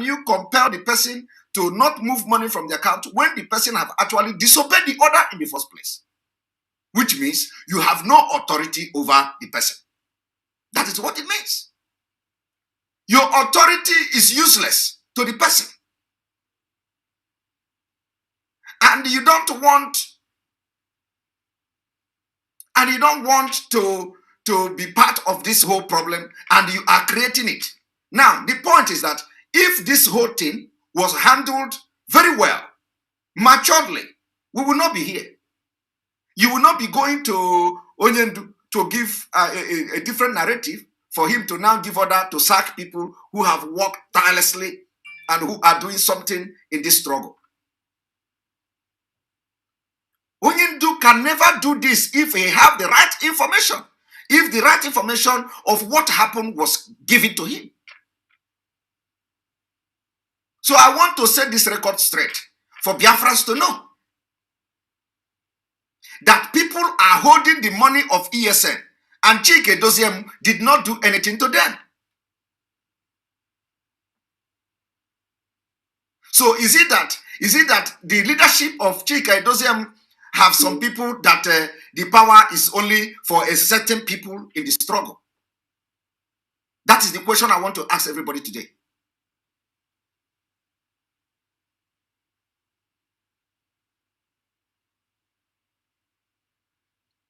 you compel the person to not move money from the account when the person have actually disobeyed the order in the first place? Which means you have no authority over the person. That is what it means. Your authority is useless to the person. And you don't want to be part of this whole problem, and you are creating it. Now, the point is that if this whole thing was handled very well, maturely, we will not be here. You will not be going to Onyendu to give a different narrative for him to now give order to sack people who have worked tirelessly and who are doing something in this struggle. Onyendu can never do this if he have the right information. If the right information of what happened was given to him. So I want to set this record straight for Biafrans to know that people are holding the money of ESN, and Chike Doziem did not do anything to them. So is it that the leadership of Chike Doziem have some people that the power is only for a certain people in the struggle? That is the question I want to ask everybody today.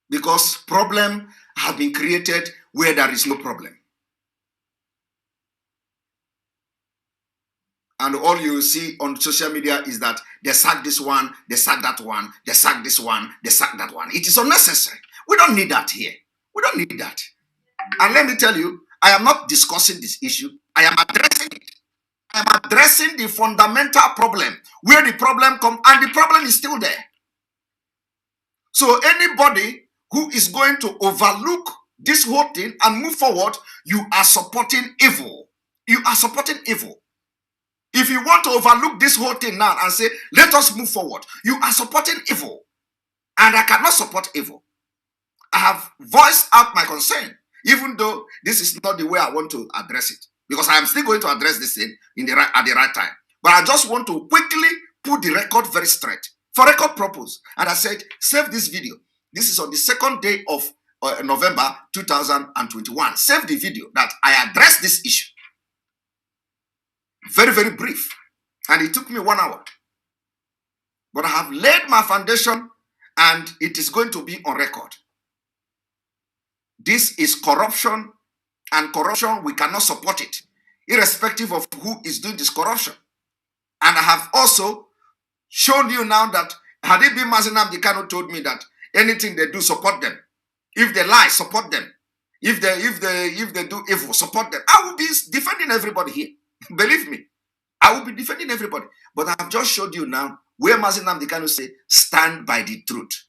Because problem have been created where there is no problem. And all you see on social media is that they sack this one, they sack that one, they sack this one, they sack that one. It is unnecessary. We don't need that here. We don't need that. And let me tell you, I am not discussing this issue. I am addressing it. I am addressing the fundamental problem, where the problem comes, and the problem is still there. So anybody who is going to overlook this whole thing and move forward, you are supporting evil. You are supporting evil. If you want to overlook this whole thing now and say, let us move forward, you are supporting evil. And I cannot support evil. I have voiced out my concern, even though this is not the way I want to address it. Because I am still going to address this thing at the right time. But I just want to quickly put the record very straight. For record purpose. And I said, save this video. This is on the 2nd day of November 2021. Save the video that I addressed this issue. Very, very brief. And it took me 1 hour. But I have laid my foundation and it is going to be on record. This is corruption, and corruption, we cannot support it, irrespective of who is doing this corruption. And I have also shown you now that had it been Mazi Nnamdi Kanu told me that anything they do, support them. If they lie, support them. If they do evil, support them. I will be defending everybody here. Believe me, I will be defending everybody. But I have just showed you now where Mazi Nnamdi Kanu say, stand by the truth.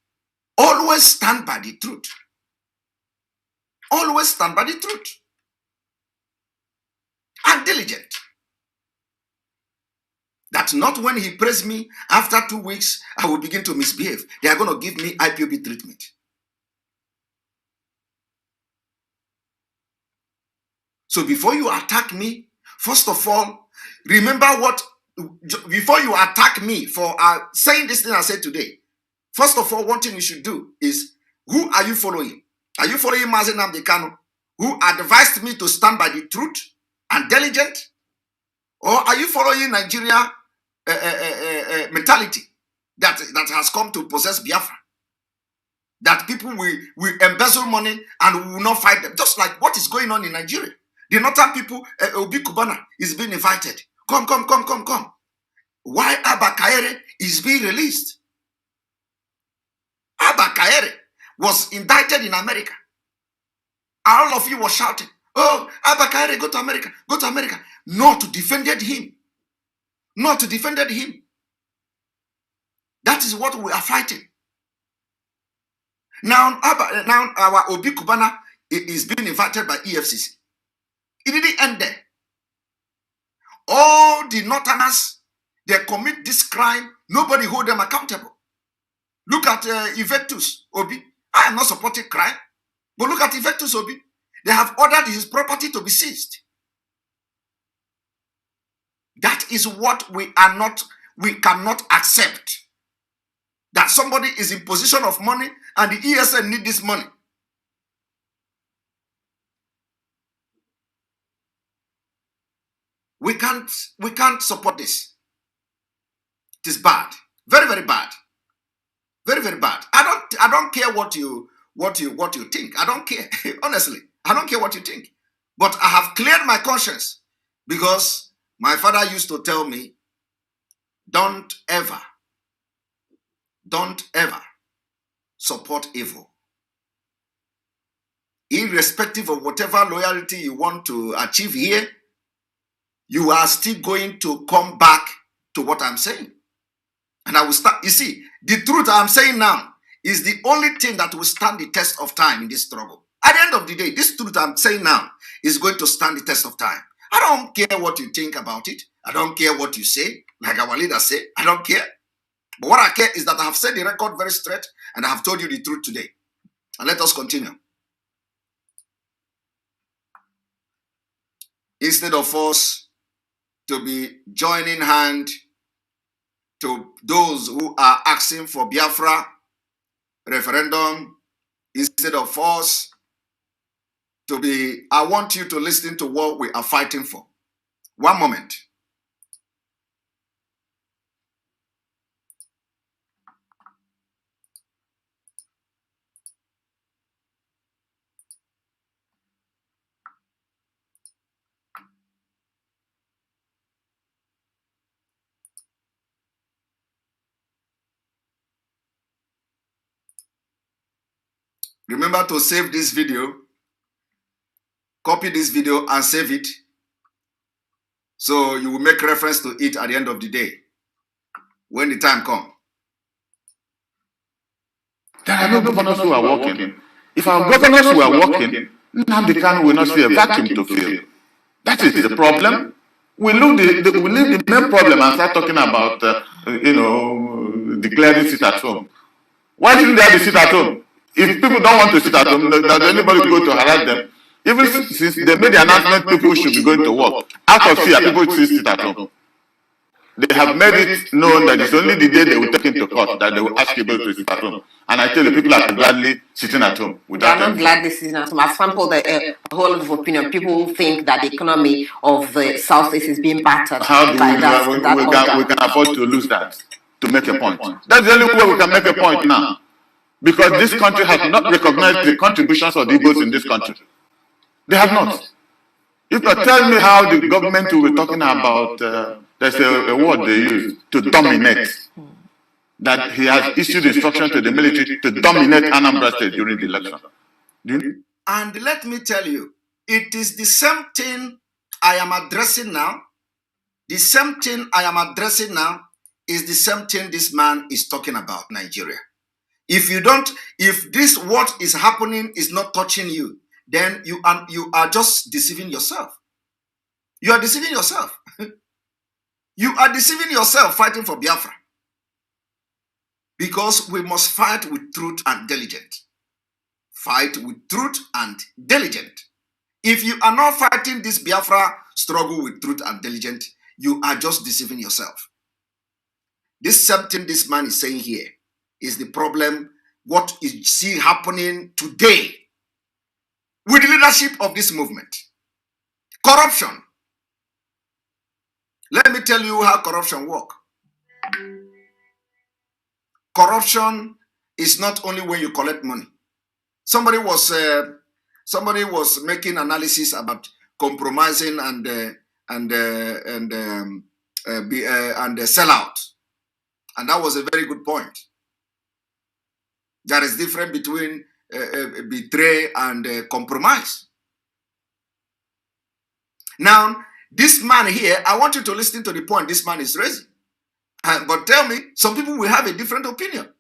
Always stand by the truth. Always stand by the truth. And diligent. That not when he praised me, after 2 weeks, I will begin to misbehave. They are going to give me IPOB treatment. So before you attack me, first of all, remember what before you attack me for saying this thing I said today, first of all, one thing you should do is, who are you following? Are you following Mazi Nnamdi Kanu, who advised me to stand by the truth and diligent? Or are you following Nigeria mentality that has come to possess Biafra? That people will embezzle money and we will not fight them. Just like what is going on in Nigeria. The northern people, Obi Kubana is being invited. Come. Why Abba Kaere is being released? Abba Kaere was indicted in America. All of you were shouting, oh, Abba Kaere, go to America, go to America. Not defended him. Not defended him. That is what we are fighting. Now our Obi Kubana is being invited by EFCC. It didn't end there. All the northerners, they commit this crime, nobody hold them accountable. Look at Yvetus Obi. I am not supporting crime, but look at Yvetus Obi. They have ordered his property to be seized. That is what we cannot accept. That somebody is in possession of money and the ESN need this money. We can't support this. It is bad. Very, very bad. Very, very bad. I don't care what you think. I don't care. Honestly, I don't care what you think. But I have cleared my conscience because my father used to tell me, don't ever support evil. Irrespective of whatever loyalty you want to achieve here, you are still going to come back to what I'm saying. And I will start. You see, the truth I'm saying now is the only thing that will stand the test of time in this struggle. At the end of the day, this truth I'm saying now is going to stand the test of time. I don't care what you think about it. I don't care what you say, like our leaders say. I don't care. But what I care is that I have set the record very straight and I have told you the truth today. And let us continue. Instead of us to be joining hand to those who are asking for Biafra referendum, instead of us to be, I want you to listen to what we are fighting for. One moment. Remember to save this video, copy this video and save it, so you will make reference to it at the end of the day, when the time comes. There are no governors who are working. If our governors were working, Nnamdi Kanu will not see a vacuum to fill. That is the problem. We leave the main problem and start talking about, declaring sit at home. Why didn't they have to sit at home? If people don't want to sit at home, does anybody go to harass them? Even since they made the announcement, people should be going to work. Out of fear, people still sit at home. They have made it known that it's only the day they will take into court that they will ask people to sit at home. And I tell you, people are gladly sitting at home. They are not gladly sitting at home. I've sampled a whole lot of opinion. People think that the economy of the Southeast is being battered. How do we can afford to lose that to make a point? That's the only way we can make a point now. Because this country has not recognized the contributions of the Igbos in this country. They have not. If you tell me how the government will be talking about, there's a word they use, to dominate, that he has issued instruction to the military to dominate Anambra State during the election. And let me tell you, it is the same thing I am addressing now. The same thing I am addressing now is the same thing this man is talking about, Nigeria. If this what is happening is not touching you, then you are just deceiving yourself. You are deceiving yourself. You are deceiving yourself fighting for Biafra. Because we must fight with truth and diligence. Fight with truth and diligence. If you are not fighting this Biafra struggle with truth and diligence, you are just deceiving yourself. This same thing this man is saying here is the problem. What is see happening today with the leadership of this movement? Corruption. Let me tell you how corruption works. Corruption is not only when you collect money. Somebody was making analysis about compromising and sellout, and that was a very good point. There is difference between betray and compromise. Now, this man here, I want you to listen to the point this man is raising. But tell me, some people will have a different opinion.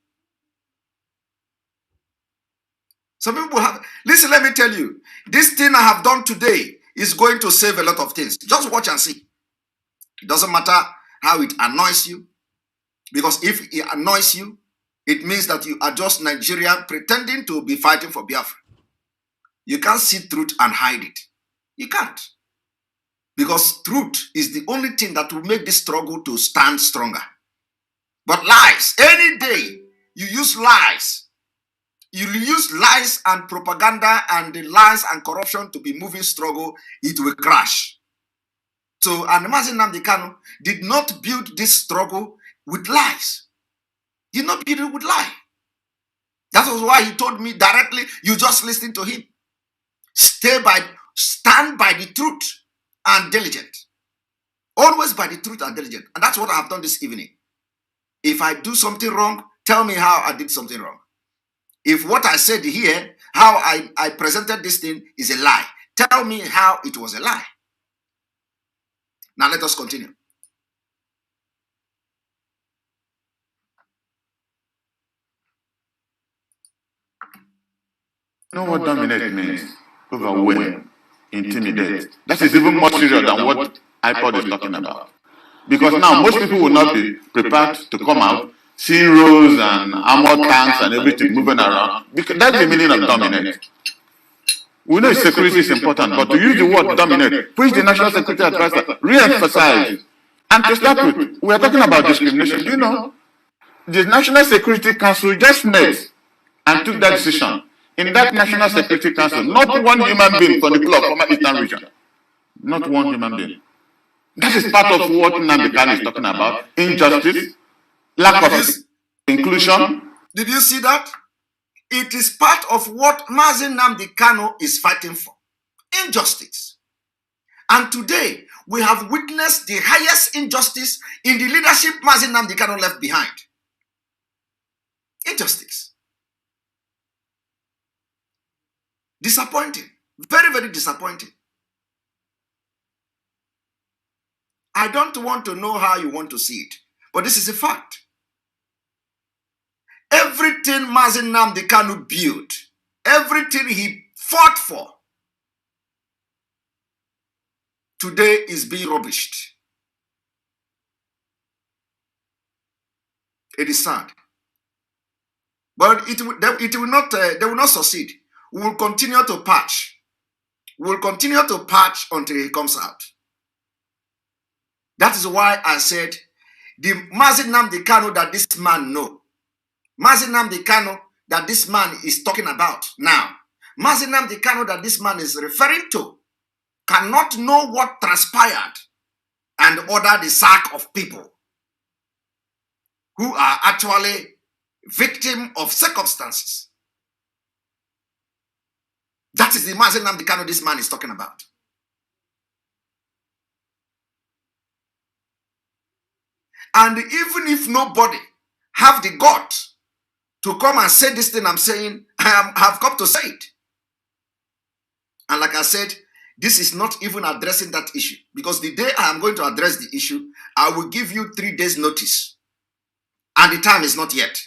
Some people have, listen, let me tell you, this thing I have done today is going to save a lot of things. Just watch and see. It doesn't matter how it annoys you, because if it annoys you, it means that you are just Nigerian pretending to be fighting for Biafra. You can't see truth and hide it. You can't. Because truth is the only thing that will make this struggle to stand stronger. But lies, any day you use lies, you use lies and propaganda and the lies and corruption to be moving struggle, it will crash. So, and Mazi Nnamdi Kanu did not build this struggle with lies. He did not build it with lies. That was why he told me directly, you just listen to him. Stand by the truth and diligent. Always by the truth and diligent. And that's what I have done this evening. If I do something wrong, tell me how I did something wrong. If what I said here, how I presented this thing is a lie, tell me how it was a lie. Now let us continue. You know what dominate means? Overwhelm, intimidate. That is even more serious than what IPOB is talking about. Because now most people will not be prepared to come out, seeing rows and armored tanks and everything moving around. Because that's the meaning of dominate. We know security is important, but to use the word dominate, which the National Security Advisor re-emphasized. And to start with, we are talking about discrimination. You know, the National Security Council just met and took that decision. In that National Security Council, not one human being from the people of former Eastern region. Not one human being. That is part of what Nnamdi Kanu is talking about. Injustice, lack of inclusion. Did you see that? It is part of what Mazi Nnamdi Kanu is fighting for. Injustice. And today, we have witnessed the highest injustice in the leadership Mazi Nnamdi Kanu left behind. Injustice. Disappointing. Very, very disappointing. I don't want to know how you want to see it, but this is a fact. Everything Mazi Nnamdi Kanu built, everything he fought for, today is being rubbished. It is sad. But they will not succeed. We will continue to patch. We will continue to patch until he comes out. That is why I said the Mazi Nnamdi Kanu that this man know. Mazi Nnamdi Kanu that this man is talking about now. Mazi Nnamdi Kanu that this man is referring to cannot know what transpired and order the sack of people who are actually victim of circumstances. That is the Mazi Nnamdi Kanu this man is talking about. And even if nobody have the guts to come and say this thing I'm saying, I have come to say it. And like I said, this is not even addressing that issue. Because the day I am going to address the issue, I will give you 3 days notice. And the time is not yet.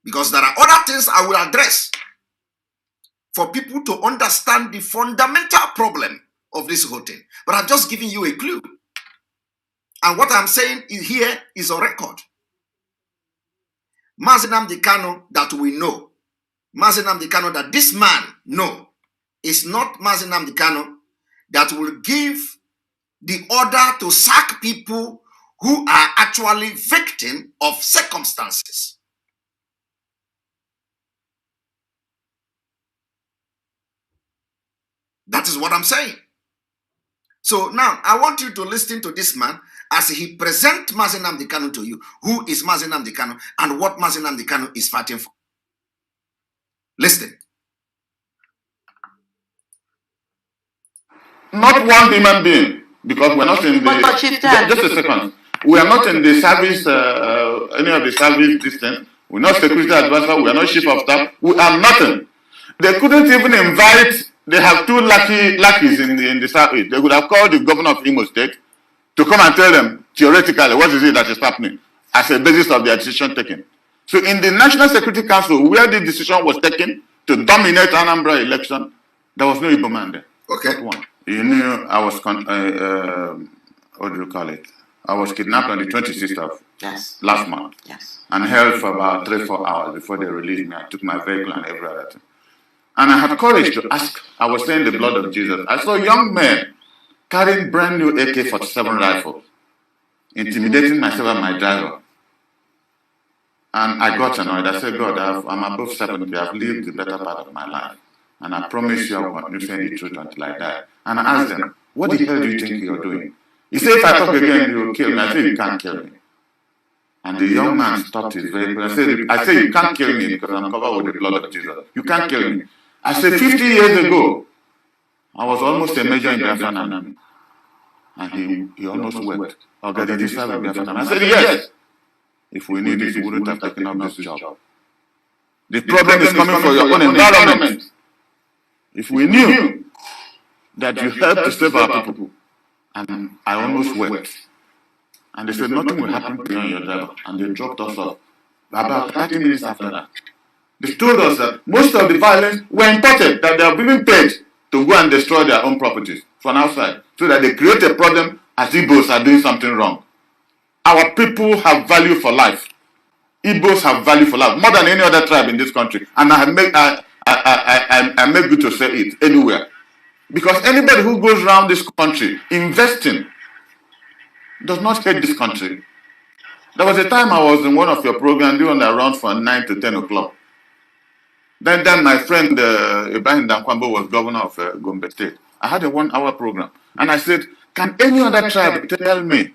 Because there are other things I will address for people to understand the fundamental problem of this whole thing. But I've just given you a clue. And what I'm saying here is on record. Mazi Nnamdi Kanu that we know, Mazi Nnamdi Kanu that this man know, is not Mazi Nnamdi Kanu that will give the order to sack people who are actually victims of circumstances. That is what I'm saying. So now I want you to listen to this man as he presents Mazi Nnamdi Kanu to you. Who is Mazi Nnamdi Kanu and what Mazi Nnamdi Kanu is fighting for? Listen. Not one human being, because we're not in the. Just a second. We are not in the service, any of the service distance. We're not security advisor. We are not chief of staff. We are nothing. They couldn't even invite. They have two lackeys in the service. They would have called the governor of Imo State to come and tell them theoretically what is it that is happening as a basis of their decision taking. So in the National Security Council, where the decision was taken to dominate Anambra election, there was no Igbo man there. Okay. Not one. You knew I was, what do you call it? I was kidnapped on the 26th of last month. Yes. And held for about 3-4 hours before they released me. I took my vehicle and every other thing. And I had courage to ask. I was saying the blood of Jesus. I saw young men carrying brand new AK-47 rifles, intimidating myself and my driver. And I got annoyed. I said, God, I'm above 70. I've lived the better part of my life. And I promise you I will continue saying the truth until I die. And I asked them, what the hell do you think you're doing? He said, if I talk again, you will kill me. I said, you can't kill me. And the young man stopped his vehicle. I said, you can't kill me because I'm covered with the blood of Jesus. You can't kill me. I said, 50 years ago, I was almost a major in Biafraland. And he almost wept. Oh, God, did you serve in Biafraland? I said, yes. If we need it, we wouldn't have taken up this job. The problem is coming from your own environment. If we knew that you helped to save our people, and I almost wept. And they said, nothing will happen to you and your driver. And they dropped us off. About 30 minutes after that, they told us that most of the violence were imported, that they are being paid to go and destroy their own properties from outside, so that they create a problem as Igbos are doing something wrong. Our people have value for life. Igbos have value for life, more than any other tribe in this country. And I make good to say it anywhere. Because anybody who goes around this country investing does not hate this country. There was a time I was in one of your programs doing around from 9 to 10 o'clock. Then my friend Ibrahim Dankwambo was governor of Gombe State. I had a 1-hour program. And I said, can any other tribe tell me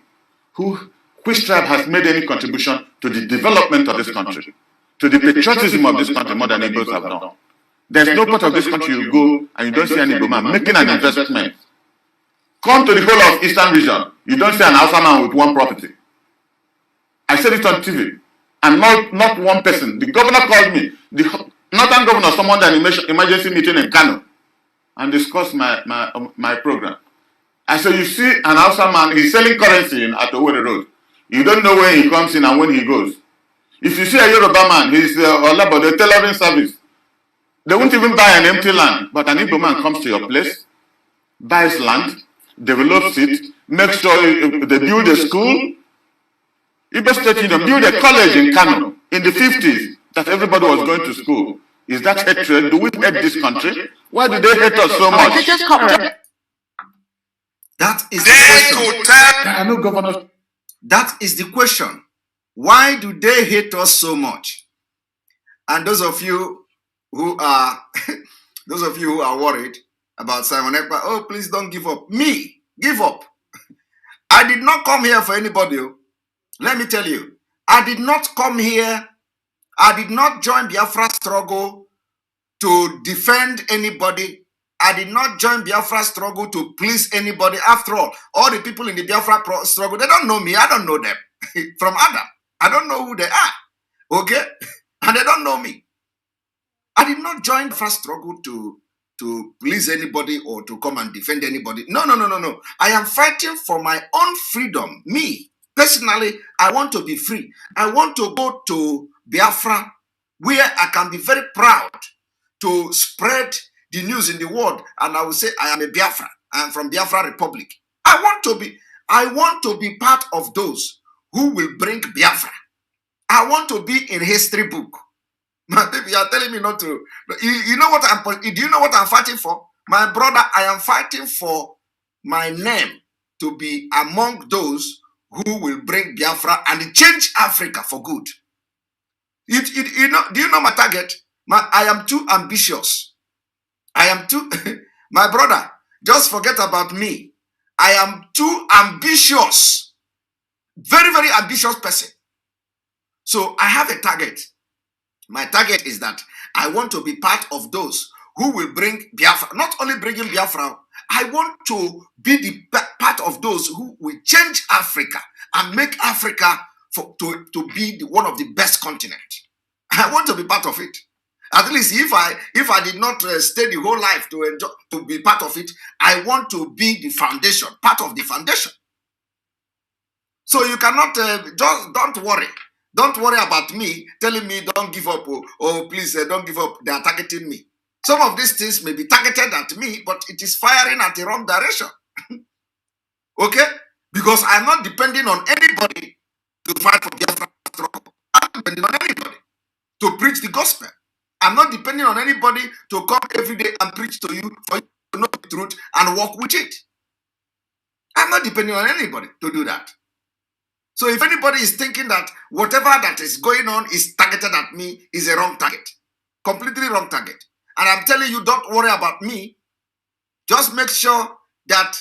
which tribe has made any contribution to the development of this country, to the patriotism of this country more than Igbos have done? There's no part of this country you go and you don't see an Igbo man making an investment. Come to the whole of Eastern region, you don't see an Hausa man with one property. I said it on TV, and not one person. The governor called me. The northern governor summoned an emergency meeting in Kano and discussed my program. I said, you see an Hausa man, he's selling currency at Owerri Road. You don't know when he comes in and when he goes. If you see a Yoruba man, he's about the tailoring service. They won't even buy an empty land, but an Igbo man comes to your place, buys land, develops it, makes sure they build a school. Igbo State Union build a college in Kano in the 50s that everybody was going to school. Is that hatred? Do we hate this country? Why do they hate us so much? That is the question. I know governors. That is the question. Why do they hate us so much? And those of you who are worried about Simon Ekpa, oh, please don't give up. Me, give up. I did not come here for anybody. Let me tell you, I did not come here. I did not join Biafra struggle to defend anybody. I did not join Biafra struggle to please anybody. After all the people in the Biafra struggle, they don't know me. I don't know them. From Adam, I don't know who they are. Okay? And they don't know me. I did not join the first struggle to please anybody or to come and defend anybody. No. I am fighting for my own freedom. Me, personally, I want to be free. I want to go to Biafra, where I can be very proud to spread the news in the world. And I will say, I am a Biafra. I am from Biafra Republic. I want to be part of those who will bring Biafra. I want to be in history book. My baby, you are telling me not to. You know what do you know what I'm fighting for? My brother, I am fighting for my name to be among those who will bring Biafra and change Africa for good. Do you know my target? I am too ambitious. I am too, my brother, just forget about me. I am too ambitious. Very, very ambitious person. So I have a target. My target is that I want to be part of those who will bring Biafra, not only bringing Biafra, I want to be the part of those who will change Africa and make Africa to be one of the best continents. I want to be part of it. At least if I did not stay the whole life to be part of it, I want to be the foundation, part of the foundation. So you cannot, just don't worry. Don't worry about me telling me don't give up, or please don't give up. They are targeting me. Some of these things may be targeted at me, but it is firing at the wrong direction. Okay? Because I'm not depending on anybody to fight for Biafra struggle. I'm depending on anybody to preach the gospel. I'm not depending on anybody to come every day and preach to you for you to know the truth and walk with it. I'm not depending on anybody to do that. So if anybody is thinking that whatever that is going on is targeted at me, is a wrong target. Completely wrong target. And I'm telling you, don't worry about me. Just make sure that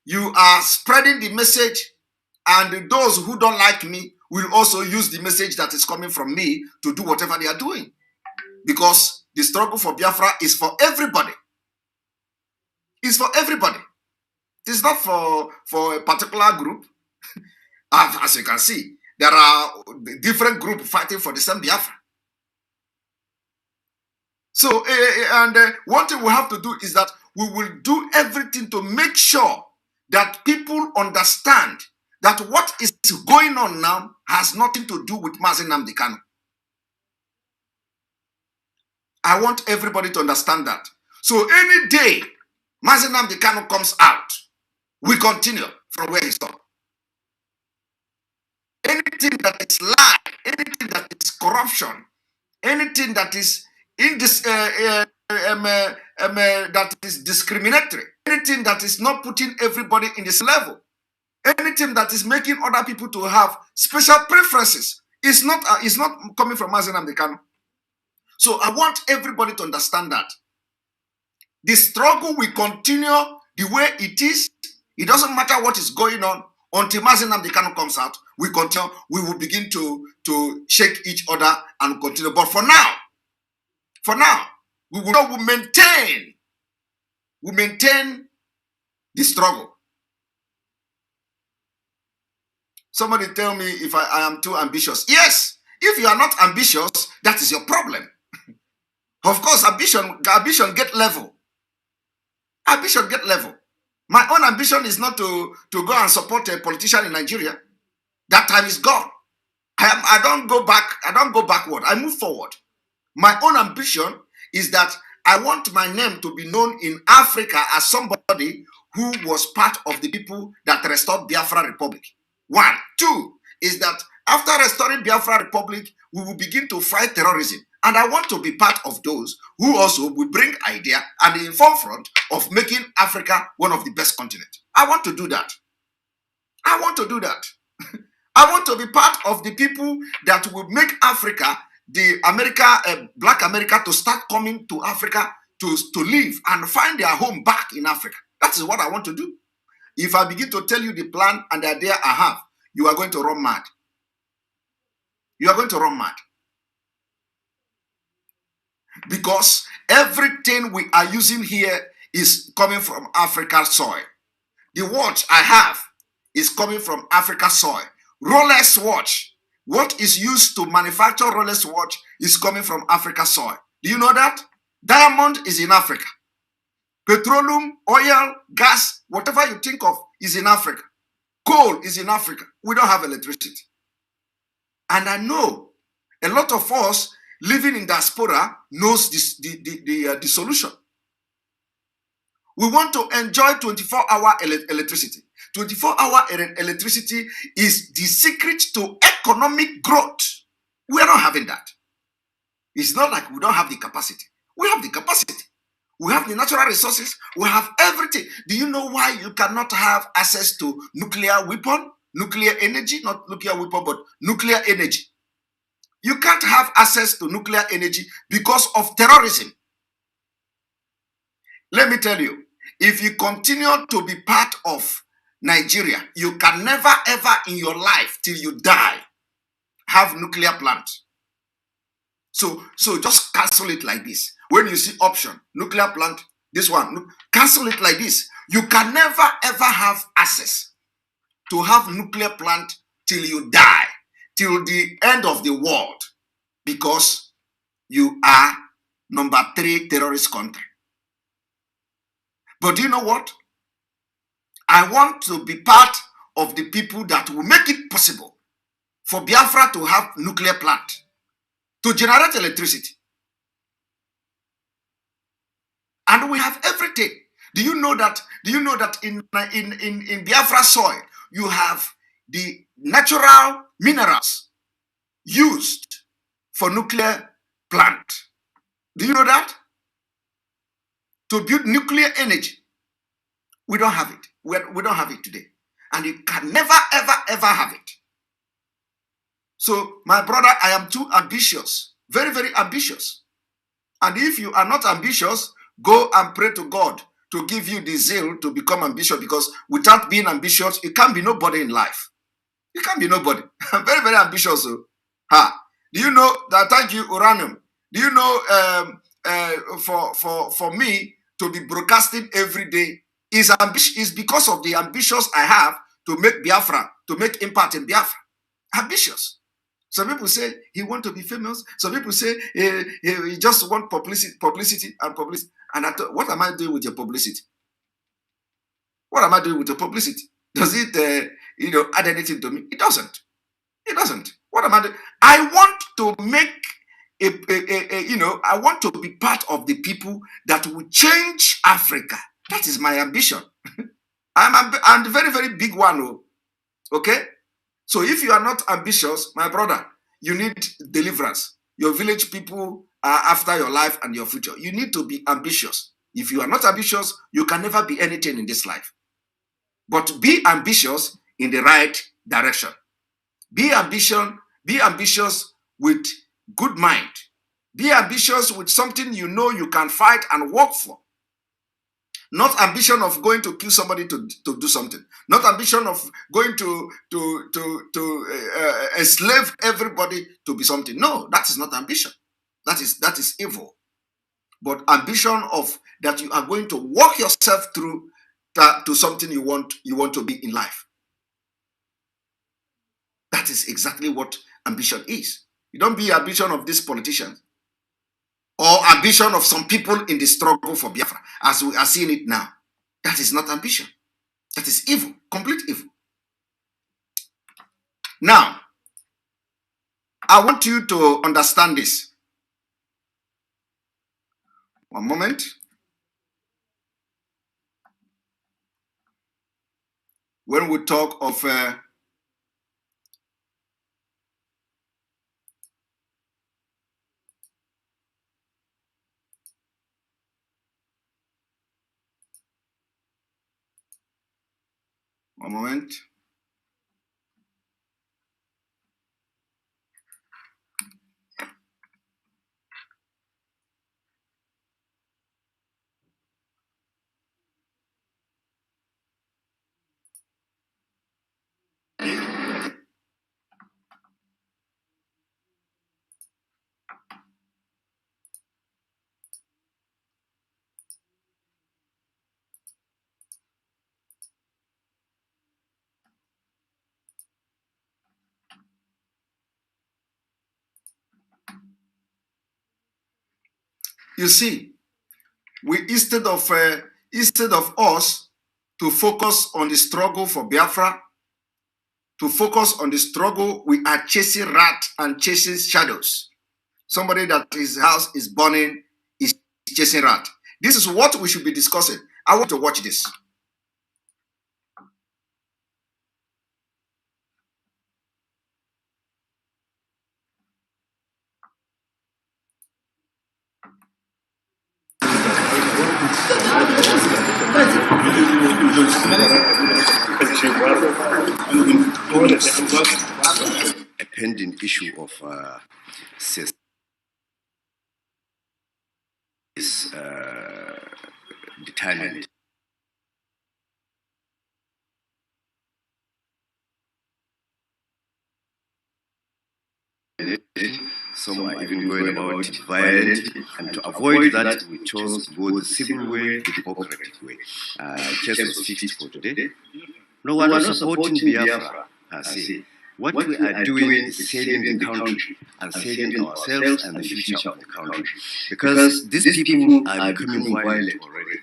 you are spreading the message, and those who don't like me will also use the message that is coming from me to do whatever they are doing. Because the struggle for Biafra is for everybody. It's for everybody. It's not for a particular group. As you can see, there are different groups fighting for the same Biafra. So, one thing we have to do is that we will do everything to make sure that people understand that what is going on now has nothing to do with Mazi Nnamdi Kanu. I want everybody to understand that. So any day Mazi Nnamdi Kanu comes out, we continue from where he stopped. Anything that is lie, anything that is corruption, anything that is that is discriminatory, anything that is not putting everybody in this level, anything that is making other people to have special preferences, is not coming from Mazi Nnamdi Kanu. So I want everybody to understand that the struggle will continue the way it is. It doesn't matter what is going on until Mazi Nnamdi Kanu comes out. We continue. We will begin to shake each other and continue. But for now, we will maintain the struggle. Somebody tell me if I am too ambitious. Yes, if you are not ambitious, that is your problem. Of course, ambition get level. Ambition get level. My own ambition is not to go and support a politician in Nigeria. That time is gone. I don't go back. I don't go backward. I move forward. My own ambition is that I want my name to be known in Africa as somebody who was part of the people that restored Biafra Republic. 1. 2 is that after restoring Biafra Republic, we will begin to fight terrorism. And I want to be part of those who also will bring idea and in forefront of making Africa one of the best continents. I want to do that. I want to do that. I want to be part of the people that will make Africa, Black America, to start coming to Africa to live and find their home back in Africa. That is what I want to do. If I begin to tell you the plan and the idea I have, you are going to run mad. You are going to run mad. Because everything we are using here is coming from African soil. The watch I have is coming from African soil. Rolex watch, what is used to manufacture Rolex watch is coming from African soil. Do you know that? Diamond is in Africa. Petroleum, oil, gas, whatever you think of is in Africa. Coal is in Africa. We don't have electricity. And I know a lot of us living in diaspora knows the solution. We want to enjoy 24-hour electricity. 24-hour electricity is the secret to economic growth. We are not having that. It's not like we don't have the capacity. We have the capacity. We have the natural resources. We have everything. Do you know why you cannot have access to nuclear weapon, nuclear energy, not nuclear weapon, but nuclear energy? You can't have access to nuclear energy because of terrorism. Let me tell you, if you continue to be part of Nigeria, you can never ever in your life till you die have nuclear plant. So just cancel it like this. When you see option, nuclear plant, this one, cancel it like this. You can never ever have access to have nuclear plant till you die, till the end of the world, because you are number 3 terrorist country. But do you know what? I want to be part of the people that will make it possible for Biafra to have nuclear plant to generate electricity. And we have everything. Do you know that in Biafra soil you have the natural minerals used for nuclear plant? Do you know that? To build nuclear energy. We don't have it. We don't have it today. And you can never, ever, ever have it. So, my brother, I am too ambitious. Very, very ambitious. And if you are not ambitious, go and pray to God to give you the zeal to become ambitious, because without being ambitious, you can't be nobody in life. You can't be nobody. I'm very, very ambitious. So. Do you know that? Thank you, Uranium. Do you know for me to be broadcasting every day is because of the ambitions I have to make Biafra, to make impact in Biafra. Ambitious. Some people say he want to be famous. Some people say he just want publicity. And I thought, what am I doing with your publicity? What am I doing with your publicity? Does it add anything to me? It doesn't. It doesn't. What am I doing? I want to make I want to be part of the people that will change Africa. That is my ambition. I'm a very, very big one. Okay? So if you are not ambitious, my brother, you need deliverance. Your village people are after your life and your future. You need to be ambitious. If you are not ambitious, you can never be anything in this life. But be ambitious in the right direction. Be ambitious with good mind. Be ambitious with something you know you can fight and work for. Not ambition of going to kill somebody to do something. Not ambition of going to enslave everybody to be something. No, that is not ambition. That is evil. But ambition of that you are going to walk yourself through to something you want to be in life. That is exactly what ambition is. You don't be ambition of these politicians or ambition of some people in the struggle for Biafra, as we are seeing it now. That is not ambition. That is evil, complete evil. Now, I want you to understand this. One moment. When we talk of one moment. You see, instead of us to focus on the struggle for Biafra, to focus on the struggle, we are chasing rats and chasing shadows. Somebody that his house is burning is chasing rat. This is what we should be discussing. I want to watch this. a pending issue of is determined. Some are even going about it violently, and to avoid that, we chose to go the civil way, the democratic way. Case was fixed for today. No one is supporting Biafra, I say. What we are doing is saving the country and saving ourselves and the future of the country. Because these people are becoming violent already.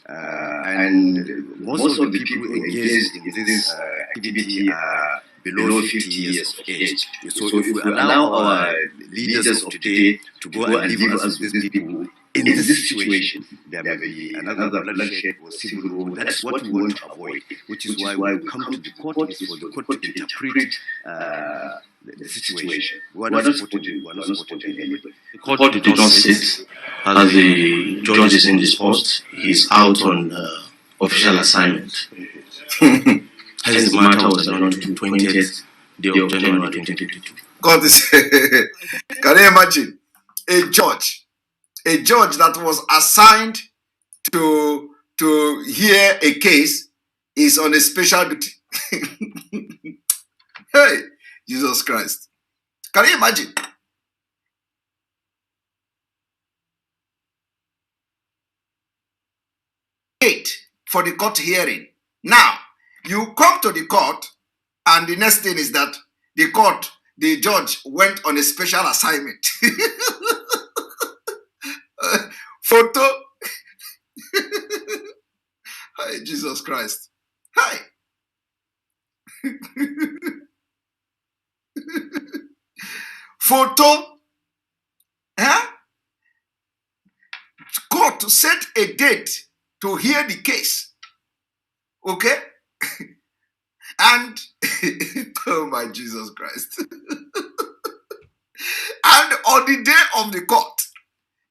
And most of the people engaged in this activity are below 50 years of age. So if we allow our leaders of today to go and live as these people in this situation, there may be another bloodshed or civil war. That's what we want to avoid, which is why we come to the court, is for the court to interpret the situation. We are not supporting anybody. The court did not sit as the judge is in this post. He's out on official assignment. Hence, the matter was adjourned to 20th day of January 2022. God is. Can you imagine a judge that was assigned to hear a case is on a special duty? Hey, Jesus Christ! Can you imagine? Wait for the court hearing. Now, you come to the court, and the next thing is that the judge went on a special assignment. Photo. Hi, Jesus Christ. Hi. Photo. Huh? Court to set a date to hear the case. Okay? And oh my Jesus Christ. And on the day of the court,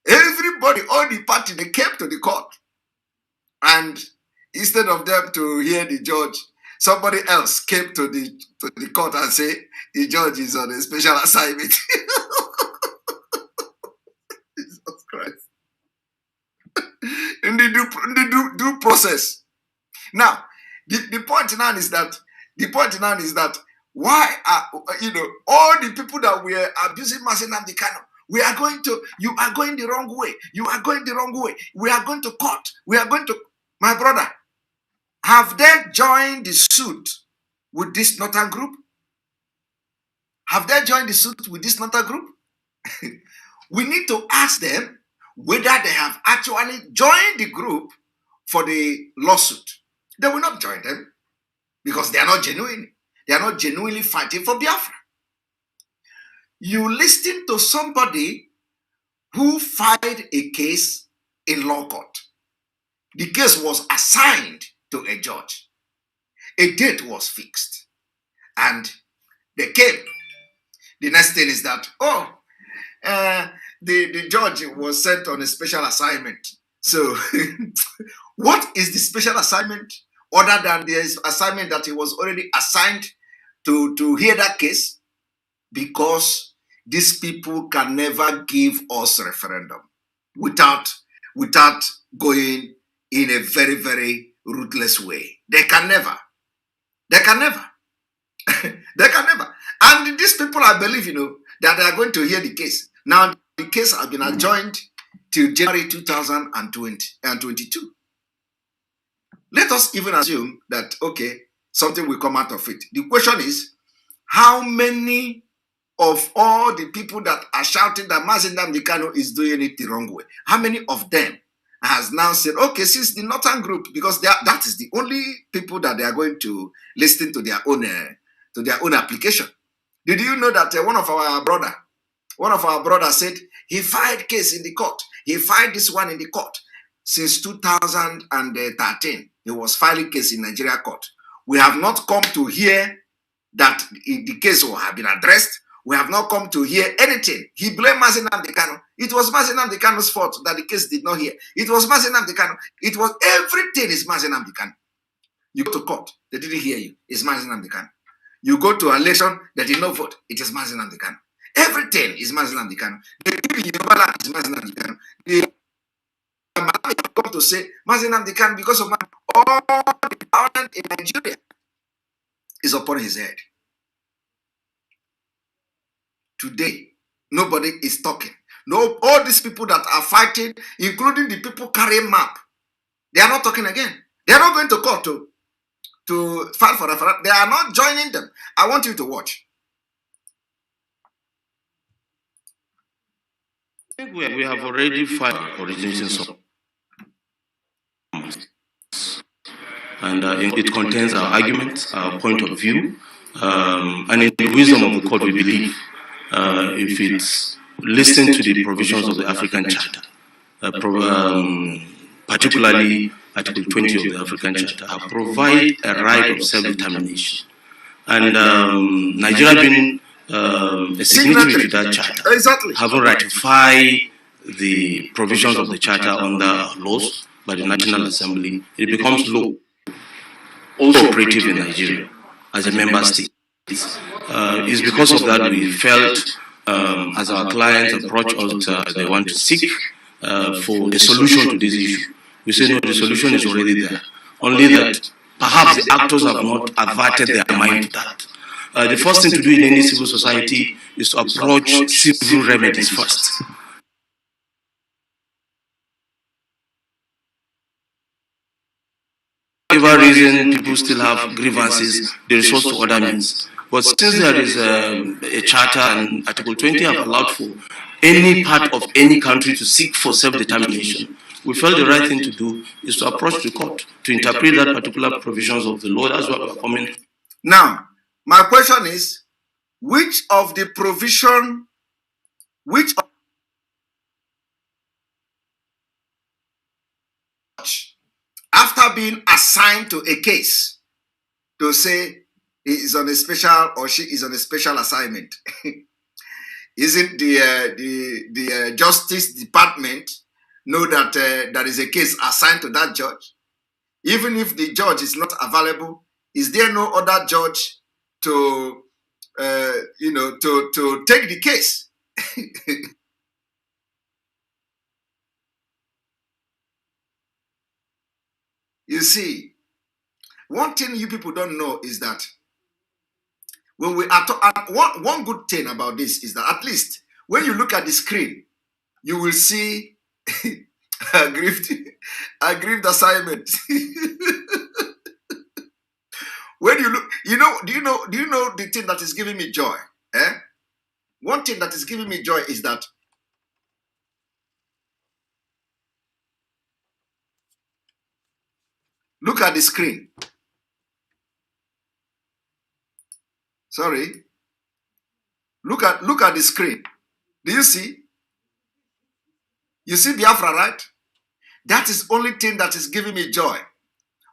everybody, all the party, they came to the court. And instead of them to hear the judge, somebody else came to the court and say the judge is on a special assignment. Jesus Christ. In the due process. Now, the point now is that why are all the people that were abusing Mazi Nnamdi Kanu, you are going the wrong way. You are going the wrong way. We are going to court. We are going to, my brother, have they joined the suit with this northern group? Have they joined the suit with this northern group? We need to ask them whether they have actually joined the group for the lawsuit. They will not join them because they are not genuine. They are not genuinely fighting for Biafra. You listen to somebody who filed a case in law court. The case was assigned to a judge. A date was fixed. And they came. The next thing is that, the judge was sent on a special assignment. So, what is the special assignment other than the assignment that he was already assigned to hear that case? Because these people can never give us referendum without going in a very, very ruthless way. They can never. They can never. They can never. And these people, I believe, that they are going to hear the case. Now, the case has been adjourned till January 2022. Let us even assume that, okay, something will come out of it. The question is, how many of all the people that are shouting that Mazi Nnamdi Kanu is doing it the wrong way, how many of them has now said, okay, since the Northern group, because that is the only people that they are going to listen to their own application. Did you know that one of our brothers said he filed case in the court. He filed this one in the court since 2013. He was filing case in Nigeria court. We have not come to hear that the case will have been addressed. We have not come to hear anything. He blamed Mazi Nnamdi Kanu. It was Mazi Nnamdi Kanu's fault that the case did not hear. It was Mazi Nnamdi Kanu. It was everything is Mazi Nnamdi Kanu. You go to court, they didn't hear you. It's Mazi Nnamdi Kanu. You go to an election, they did not vote. It is Mazi Nnamdi Kanu. Everything is Mazi Nnamdi Kanu. The people in Yoruba land is Mazi Nnamdi Kanu. The Malawi have come to say Mazi Nnamdi Kanu because of all the power in Nigeria is upon his head. Today, nobody is talking. No, all these people that are fighting, including the people carrying map, they are not talking again. They are not going to court to fight for referendum. They are not joining them. I want you to watch. I think we have already filed for resolutions of, and it contains our arguments, our point of view, and in the wisdom of the court, we believe if it's listening to the provisions of the African Charter, particularly Article 20 of the African Charter, provide a right of self-determination. And Nigeria being a signatory to that charter, having ratified the provisions of the charter under laws by the National Assembly, it becomes law, also operative in Nigeria as a member state. It's because of that we felt, as our clients approach us, they want to seek for a solution to this issue. We say, no, the solution is already there. Only that perhaps the actors have not averted their mind to that. The first thing to do in any civil society is to approach civil remedies first. For whatever reason, people still have grievances, they resort to other means. But since there is a charter and Article 20 have allowed for any part of any country to seek for self-determination, we felt the right thing to do is to approach the court to interpret that particular provisions of the law. That's what we're coming. Now, my question is, which of the provision, after being assigned to a case to say he is on a special or she is on a special assignment, isn't the Justice Department know that there is a case assigned to that judge? Even if the judge is not available, is there no other judge to to take the case? You see, one thing you people don't know is that when we are one good thing about this is that at least when you look at the screen, you will see aggrieved assignment. When you look, do you know the thing that is giving me joy? One thing that is giving me joy is that look at the screen. Sorry. Look at the screen. Do you see? You see Biafra, right? That is the only thing that is giving me joy.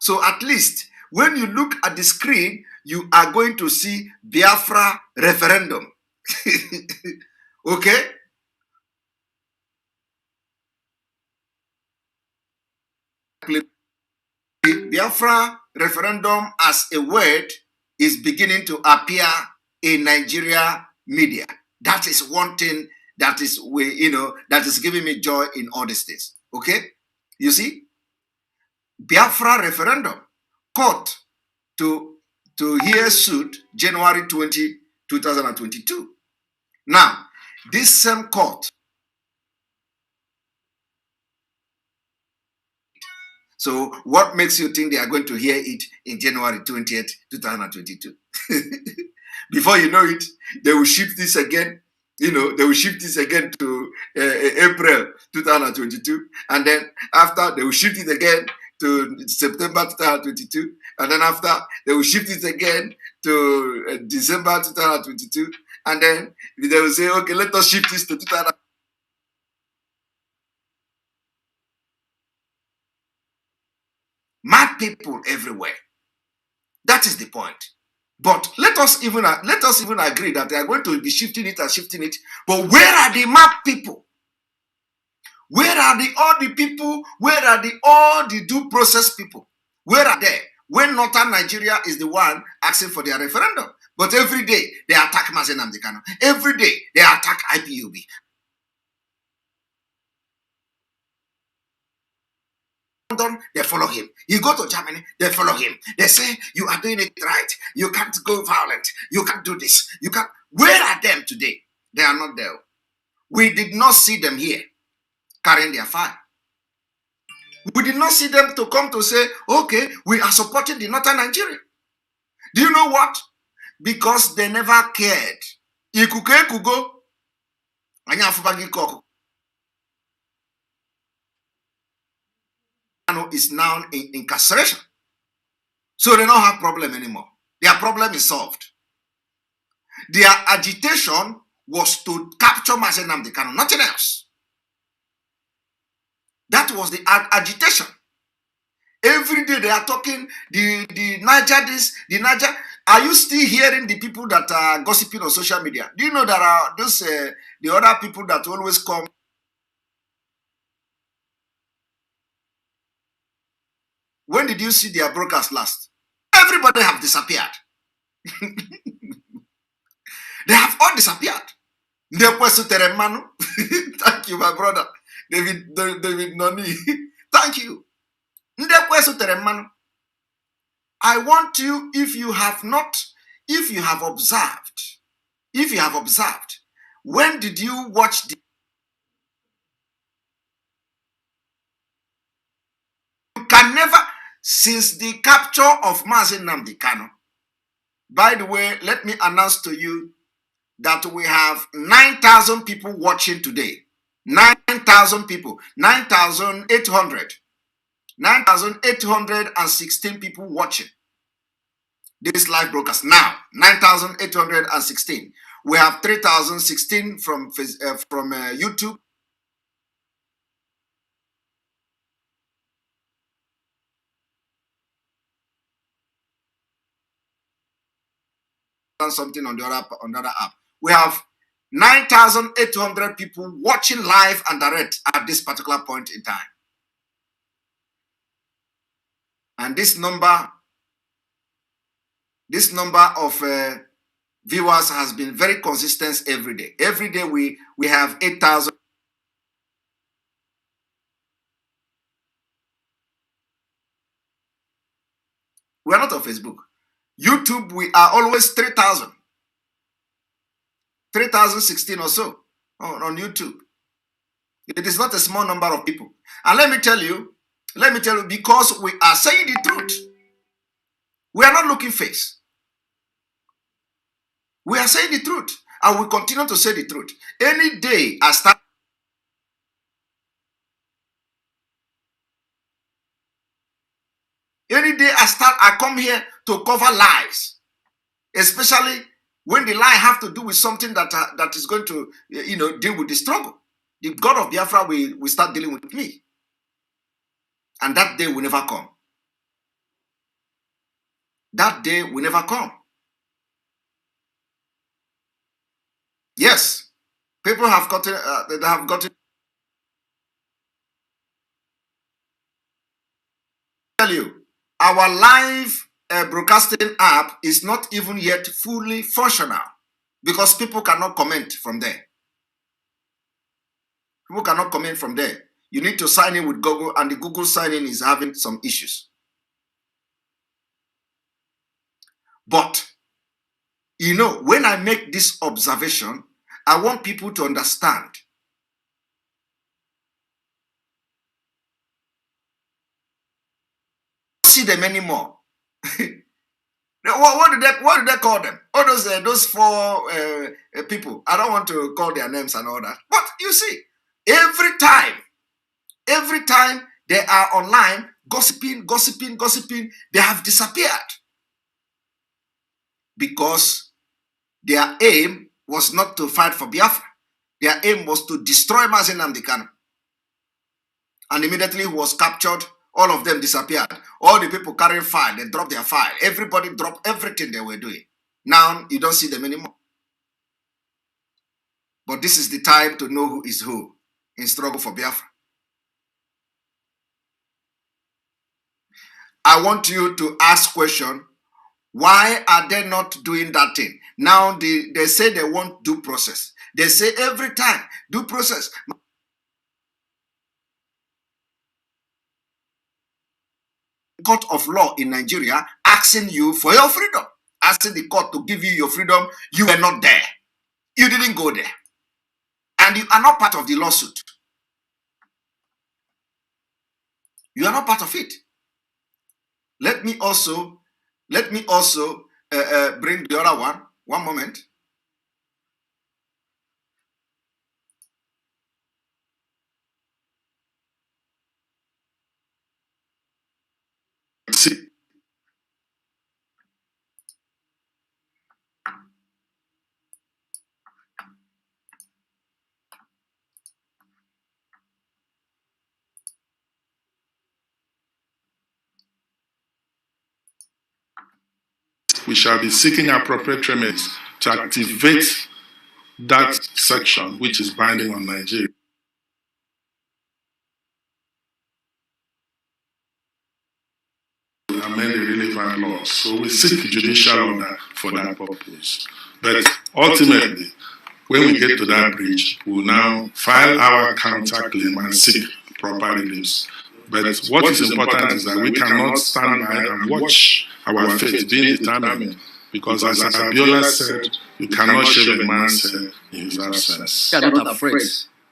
So at least when you look at the screen, you are going to see Biafra referendum. Okay? Biafra referendum as a word is beginning to appear in Nigeria media. That is one thing that is that is giving me joy in all these things. Okay? You see? Biafra referendum, court to hear suit January 20, 2022. Now, this same court, so what makes you think they are going to hear it in January 20th, 2022? Before you know it, they will shift this again. They will shift this again to April 2022. And then after, they will shift it again to September 2022. And then after, they will shift it again to December 2022. And then they will say, okay, let us shift this to 2000. Mad people everywhere. That is the point. But let us even agree that they are going to be shifting it and shifting it. But where are the mad people? Where are all the people? Where are all the due process people? Where are they? when northern Nigeria is the one asking for their referendum. But every day they attack Mazi Nnamdi Kanu. Every day they attack IPOB. London, they follow him. You go to Germany, they follow him. They say, you are doing it right. You can't go violent. You can't do this. You can't. Where are them today? They are not there. We did not see them here carrying their fire. We did not see them to come to say, okay, we are supporting the northern Nigeria. Do you know what? Because they never cared. Ikuke kugo. Is now in incarceration. So they don't have problem anymore. Their problem is solved. Their agitation was to capture Mazi Nnamdi Kanu, nothing else. That was the agitation. Every day they are talking, the Niger this, the Niger. Are you still hearing the people that are gossiping on social media? Do you know there are those the other people that always come? When did you see their broadcast last? Everybody have disappeared. They have all disappeared. Thank you, my brother. David Noni. Thank you. I want you, if you have observed, when did you watch the you can never, since the capture of Mazi Nnamdi Kanu. By the way, let me announce to you that we have 9,000 people watching today. 9,000 people. 9,800. 9,816 people watching this live broadcast now. 9,816. We have 3,016 from YouTube. Something on the other app. We have 9,800 people watching live and direct at this particular point in time. And this number of viewers has been very consistent every day. Every day we have 8,000. We are not on Facebook. YouTube, we are always 3,000. 3,016 or so on YouTube. It is not a small number of people. And let me tell you, because we are saying the truth. We are not looking face. We are saying the truth. And we continue to say the truth. Any day I start I come here to cover lies. Especially when the lie have to do with something that is going to, deal with the struggle. The God of Biafra will start dealing with me. And that day will never come. That day will never come. Yes, people have gotten, they have gotten. Tell you, our live broadcasting app is not even yet fully functional because people cannot comment from there. People cannot comment from there. You need to sign in with Google, and the Google sign-in is having some issues. But, when I make this observation, I want people to understand. See them anymore. What do they call them? All those four people. I don't want to call their names and all that. But you see, every time they are online gossiping, they have disappeared. Because their aim was not to fight for Biafra. Their aim was to destroy Mazi Nnamdi Kanu. And immediately he was captured, all of them disappeared. All the people carrying file, they dropped their file. Everybody dropped everything they were doing. Now, you don't see them anymore. But this is the time to know who is who in struggle for Biafra. I want you to ask question. Why are they not doing that thing? Now they say they want due process. They say every time due process. Court of law in Nigeria asking you for your freedom, asking the court to give you your freedom. You were not there. You didn't go there, and you are not part of the lawsuit. You are not part of it. Let me also bring the other one. One moment. See, we shall be seeking appropriate remedies to activate that section which is binding on Nigeria. Amend the relevant laws. So we seek judicial order for that purpose. But ultimately, when we get to that bridge, we will now file our counterclaim and seek proper reliefs. But what is important is that we cannot stand by and watch our fate being determined, because as Abiola said, you cannot shave a man's head in his absence. We are not afraid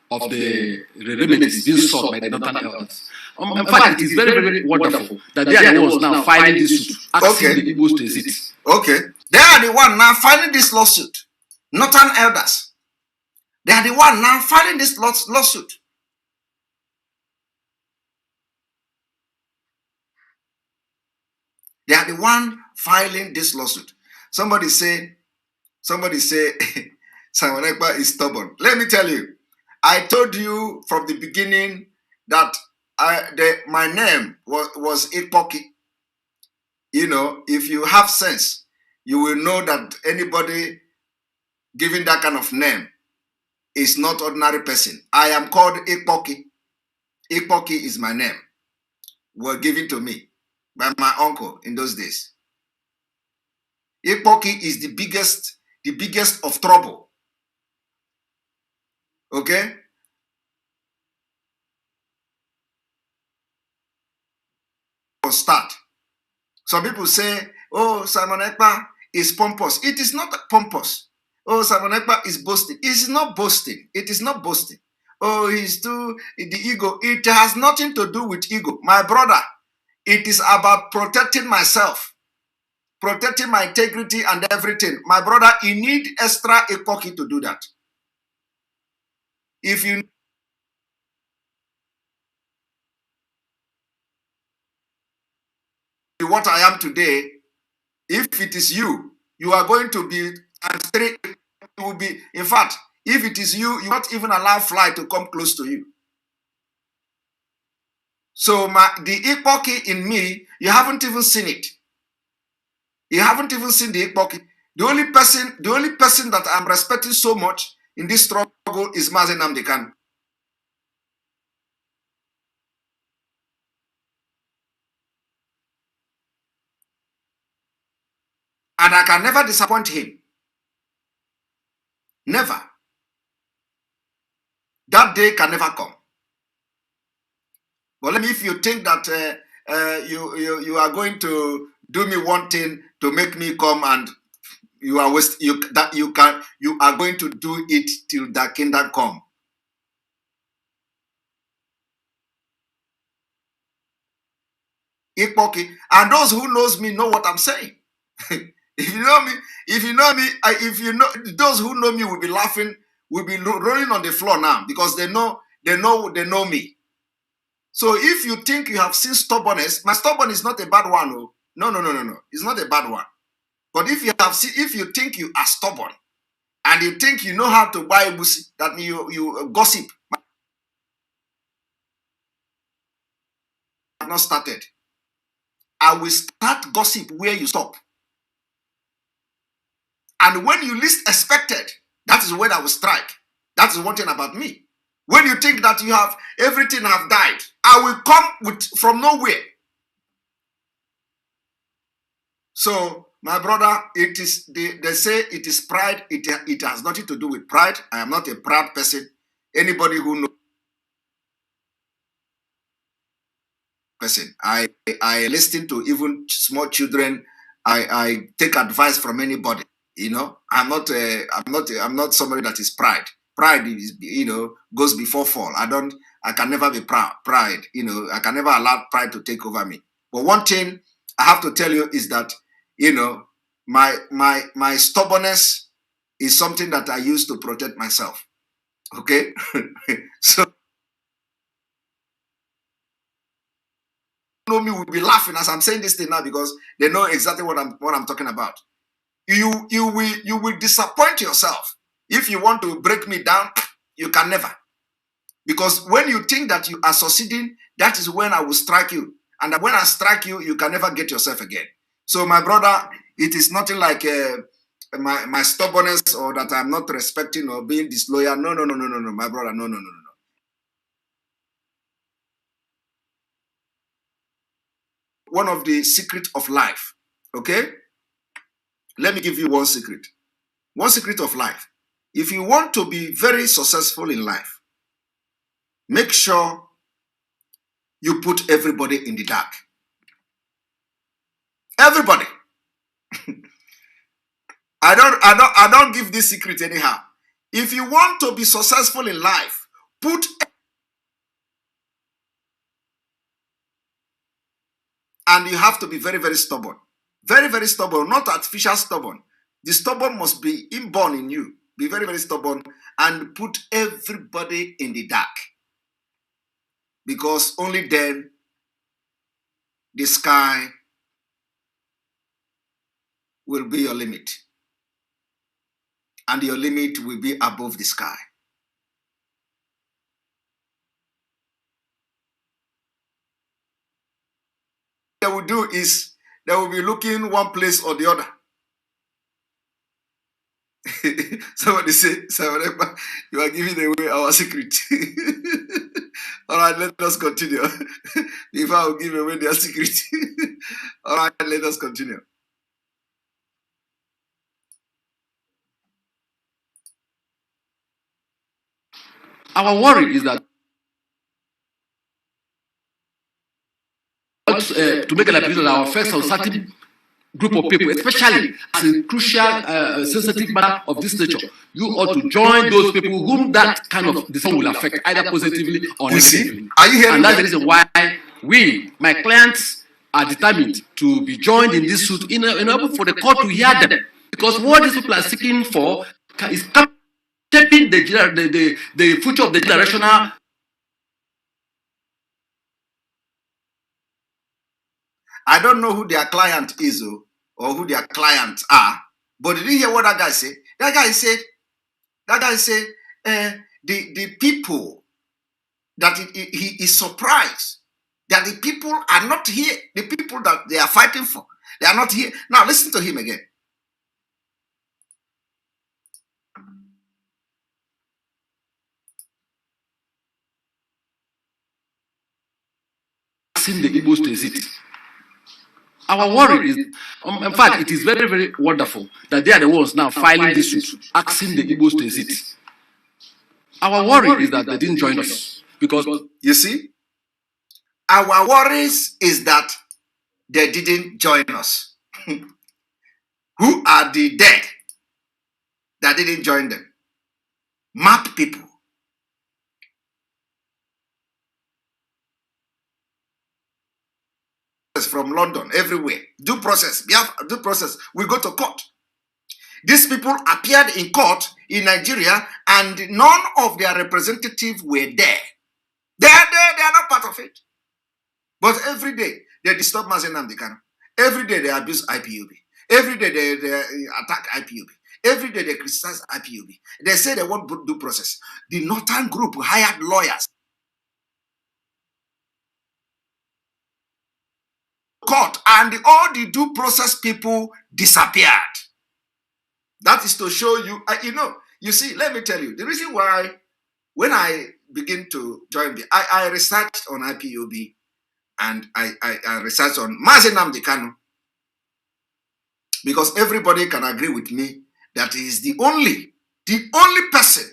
of the remedies being sought by the northern elders. In fact, it is very, very wonderful that they are the ones now filing this suit, asking the Igbos to exit. Okay, they are the one now filing this lawsuit. Northern elders. They are the one now filing this lawsuit. They are the one filing this lawsuit. Somebody say, Simon Ekpa is stubborn. Let me tell you, I told you from the beginning that my name was Ekpa. You know, if you have sense, you will know that anybody giving that kind of name is not ordinary person. I am called Ekpa. Ekpa is my name. Were given to me by my uncle in those days. Ekpa is the biggest of trouble. Okay? Start. Some people say, oh, Simon Ekpa is pompous. It is not pompous. Oh, Simon Ekpa is boasting. It is not boasting. It is not boasting. Oh, he's too the ego. It has nothing to do with ego. My brother, it is about protecting myself, protecting my integrity and everything. My brother, you need extra Ekpa to do that. If you what I am today, if it is you, you are going to be, it will be, in fact, if it is you, you won't even allow fly to come close to you. So the Ekpa in me, you haven't even seen it. You haven't even seen the Ekpa. The only person that I'm respecting so much in this struggle is Mazi Namdekan. And I can never disappoint him. Never. That day can never come. But if you think that you are going to do me one thing to make me come, and you are you are going to do it till the kingdom come. Ekpa, and those who knows me know what I'm saying. If you know me, those who know me will be laughing, will be rolling on the floor now, because they know me. So if you think you have seen stubbornness, my stubbornness is not a bad one. Oh. No. It's not a bad one. But if you think you are stubborn and you think you know how to buy busi, that means you gossip. I have not started. I will start gossip where you stop. And when you least expected, that is when I will strike. That is one thing about me. When you think that you have everything have died, I will come from nowhere. So, my brother, it is they say it is pride. It has nothing to do with pride. I am not a proud person. Anybody who knows person, I listen to even small children. I take advice from anybody. You know, I'm not somebody that is pride. Pride is, goes before fall. I can never be proud. Pride, I can never allow pride to take over me. But one thing I have to tell you is that, my stubbornness is something that I use to protect myself. Okay. So know me will be laughing as I'm saying this thing now, because they know exactly what I'm talking about. You will disappoint yourself. If you want to break me down, you can never. Because when you think that you are succeeding, that is when I will strike you. And when I strike you, you can never get yourself again. So my brother, it is nothing like my stubbornness, or that I'm not respecting or being disloyal. No, my brother, no. One of the secrets of life, okay? Let me give you one secret. One secret of life. If you want to be very successful in life, make sure you put everybody in the dark. Everybody. I don't give this secret anyhow. If you want to be successful in life, and you have to be very, very stubborn. Very, very stubborn, not artificial stubborn. The stubborn must be inborn in you. Be very, very stubborn and put everybody in the dark. Because only then the sky will be your limit. And your limit will be above the sky. What they will do is they will be looking one place or the other. Somebody say, you are giving away our secret. All right, let us continue. Before I will give away their secret. All right, let us continue. Our worry is that to make an appeal on our first or certain group of people, especially as a crucial, sensitive matter of this nature, you ought to join those people whom that kind of decision will affect, either positively or negatively. Are you hearing And that's that? the reason why my clients, are determined to be joined in this suit in order for the court to hear them. Because what these people are seeking for is shaping the future of the generational. I don't know who their client is or who their clients are, but did you hear what that guy said? That guy said, the people that he is surprised that the people are not here. The people that they are fighting for, they are not here. Now listen to him again. Asking the Igbos to exit. Our worry is, in fact, it is very, very wonderful that they are the ones now filing this suit, asking the Igbos to exit. Our worry is that they didn't join us because, you see, our worries is that they didn't join us. Who are the dead that didn't join them? Map people. From London, everywhere. Due process. We go to court. These people appeared in court in Nigeria and none of their representatives were there. They are there, they are not part of it. But every day they disturb Mazi Nnamdi Kanu. Every day they abuse IPOB. Every day they attack IPOB. Every day they criticize IPOB. They say they want due process. The Northern group hired lawyers. Court, and all the due process people disappeared. That is to show you, you see, let me tell you, the reason why when I begin to join I researched on IPOB and I researched on Mazi Nnamdi Kanu. Because everybody can agree with me that he is the only person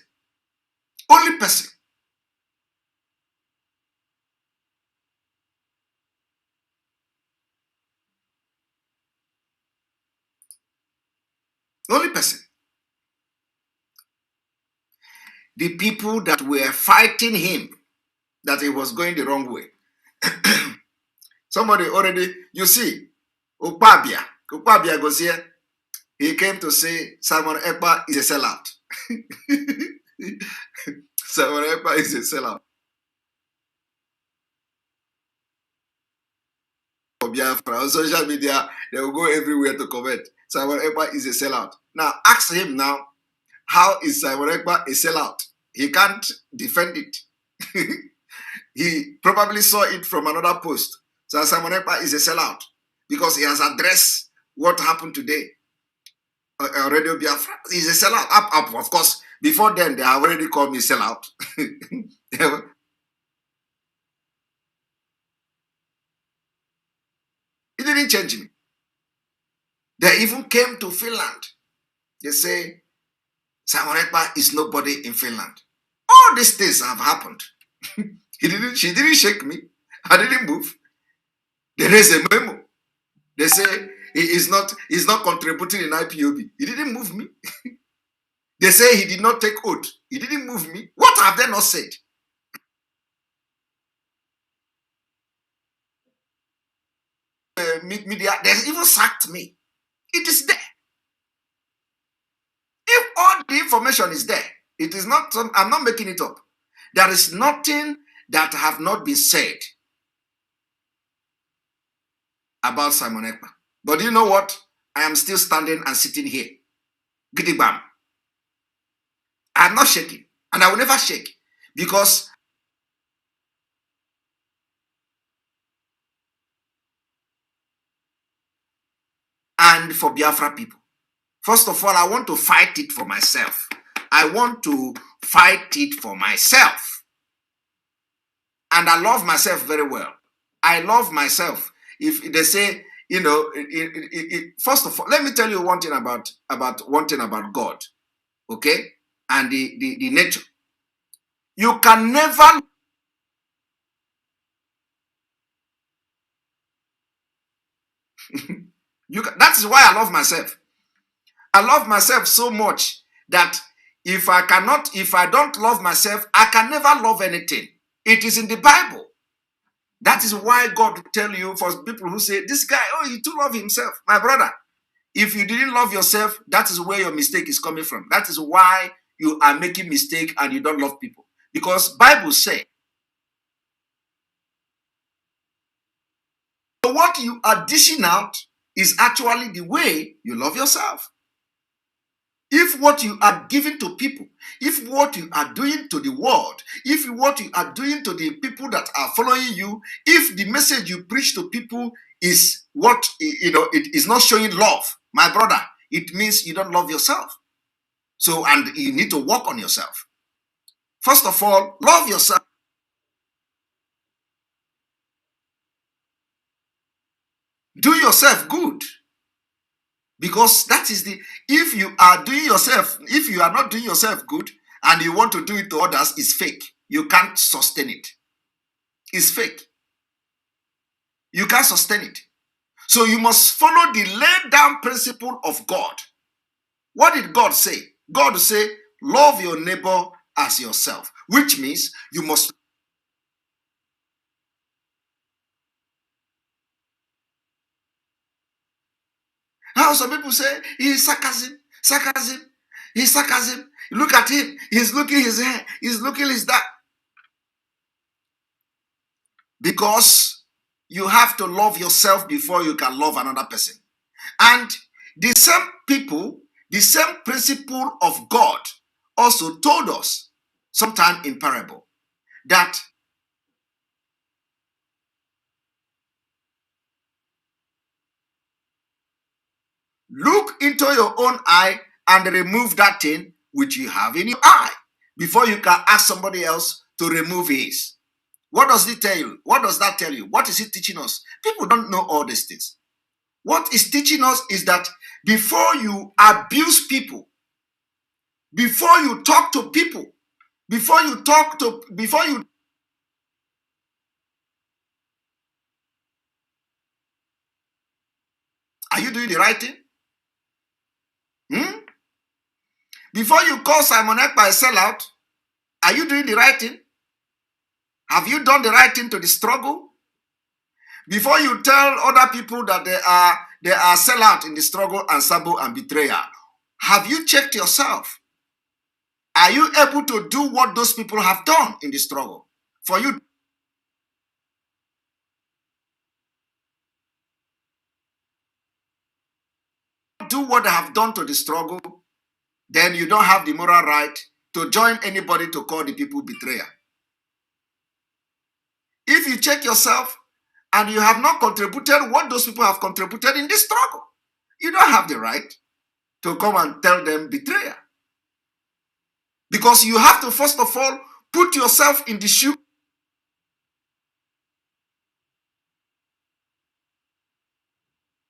the people that were fighting him, that he was going the wrong way. Somebody already, you see, Ukpabia goes here. He came to say Simon Ekpa is a sellout. Simon Ekpa is a sellout. For Biafra on social media, they will go everywhere to comment. Simon Ekpa is a sellout. Now ask him now, how is Simon Ekpa a sellout? He can't defend it. He probably saw it from another post. So Simon Ekpa is a sellout because he has addressed what happened today. Radio Biafra is a sellout. Of course, before then, they have already called me sellout. It didn't change me. They even came to Finland. They say, Simon Ekpa is nobody in Finland. All these things have happened. She didn't shake me. I didn't move. There is a memo. They say he's not contributing in IPOB. He didn't move me. They say he did not take oath. He didn't move me. What have they not said? Media, they even sacked me. It is there. If all the information is there, it is not, I'm not making it up. There is nothing that have not been said about Simon Ekpa. But you know what? I am still standing and sitting here. Giddy bam. I am not shaking. And I will never shake. Because and for Biafra people. First of all, I want to fight it for myself. I want to fight it for myself. And I love myself very well. I love myself. If they say, you know, first of all, let me tell you one thing about God, okay, and the nature. You can never. That is why I love myself. I love myself so much that if I don't love myself, I can never love anything. It is in the Bible. That is why God will tell you, for people who say, this guy, oh, he too love himself. My brother, if you didn't love yourself, that is where your mistake is coming from. That is why you are making mistake and you don't love people. Because Bible says, so what you are dishing out is actually the way you love yourself. If what you are giving to people, if what you are doing to the world, if what you are doing to the people that are following you, if the message you preach to people is what, you know, it is not showing love, my brother, it means you don't love yourself. So, and you need to work on yourself. First of all, love yourself. Do yourself good. Because that is if you are not doing yourself good and you want to do it to others, it's fake. You can't sustain it. It's fake. You can't sustain it. So you must follow the laid down principle of God. What did God say? God say, love your neighbor as yourself, which means you must. How some people say he's sarcasm. He's sarcasm. Look at him. He's looking his hair. He's looking his that. Because you have to love yourself before you can love another person. And the same people, the same principle of God also told us sometime in parable that look into your own eye and remove that thing which you have in your eye before you can ask somebody else to remove his. What does it tell you? What does that tell you? What is it teaching us? People don't know all these things. What it's teaching us is that before you abuse people, before you talk to people, before you are you doing the right thing? Before you call Simon Ekpa a sellout, are you doing the right thing? Have you done the right thing to the struggle? Before you tell other people that they are sellout in the struggle and sabo and betrayer, have you checked yourself? Are you able to do what those people have done in the struggle? For you to do what they have done to the struggle, then you don't have the moral right to join anybody to call the people betrayer. If you check yourself and you have not contributed what those people have contributed in this struggle, you don't have the right to come and tell them betrayer. Because you have to, first of all, put yourself in the shoe.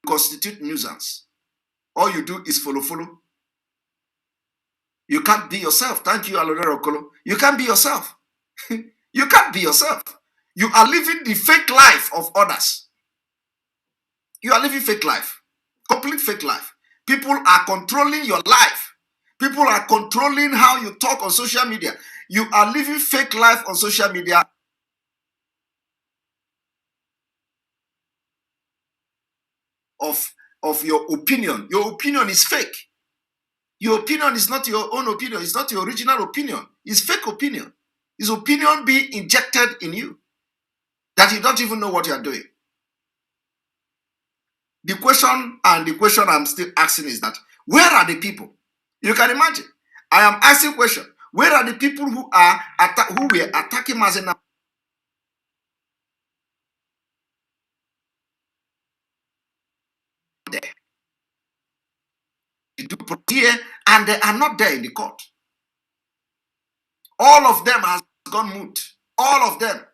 Constitute nuisance. All you do is follow. You can't be yourself. Thank you, Alodero Okolo. You can't be yourself. You can't be yourself. You are living the fake life of others. You are living fake life. Complete fake life. People are controlling your life. People are controlling how you talk on social media. You are living fake life on social media. Of your opinion. Your opinion is fake. Your opinion is not your own opinion. It's not your original opinion. It's fake opinion. It's opinion being injected in you that you don't even know what you are doing. The question I'm still asking is that, where are the people? You can imagine. I am asking question. Where are the people who were attacking Mazi now? There. They do here, and they are not there in the court. All of them has gone mute. All of them.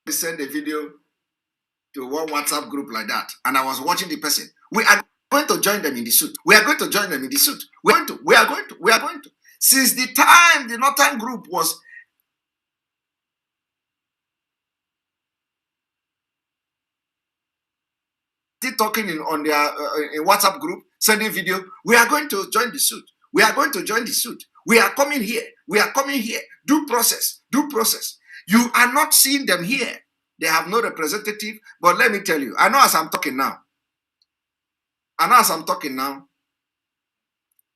They send a video to one WhatsApp group like that, and I was watching the person. We are going to join them in the suit. We are going to join them in the suit. We are going to. Since the time the Northern group was still talking on their WhatsApp group, sending video, we are going to join the suit. We are going to join the suit. We are coming here. We are coming here. Due process. Due process. You are not seeing them here. They have no representative. But let me tell you, I know as I'm talking now.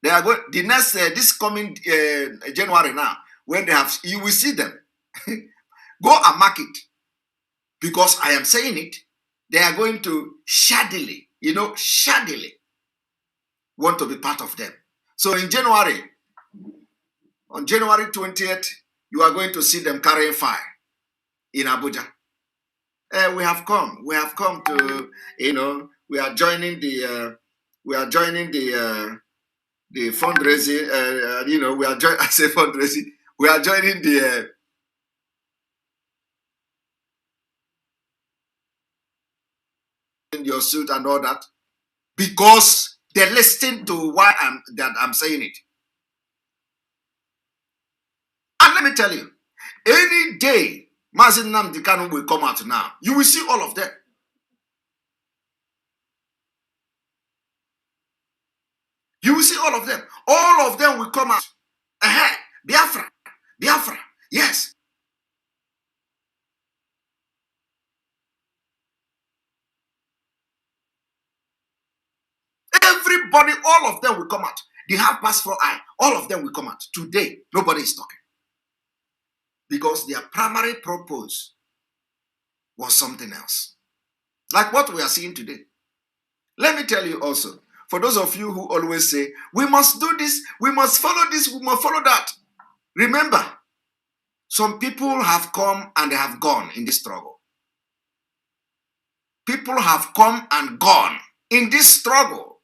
They are going the next this coming January now, when they have, you will see them. Go and mark it. Because I am saying it, they are going to shaddily want to be part of them. So in January, on January 20th, you are going to see them carrying fire in Abuja. We have come to, we are joining the fundraising, I say fundraising, we are joining the your suit and all that, because they listen to why I'm saying it. And let me tell you, any day Mazi Nnamdi Kanu will come out now, you will see all of them. You will see all of them. All of them will come out. Biafra. Yes. Everybody, all of them will come out. They have pass for eye. All of them will come out. Today, nobody is talking. Because their primary purpose was something else. Like what we are seeing today. Let me tell you also, for those of you who always say, we must do this, we must follow this, we must follow that. Remember, some people have come and they have gone in this struggle. People have come and gone in this struggle.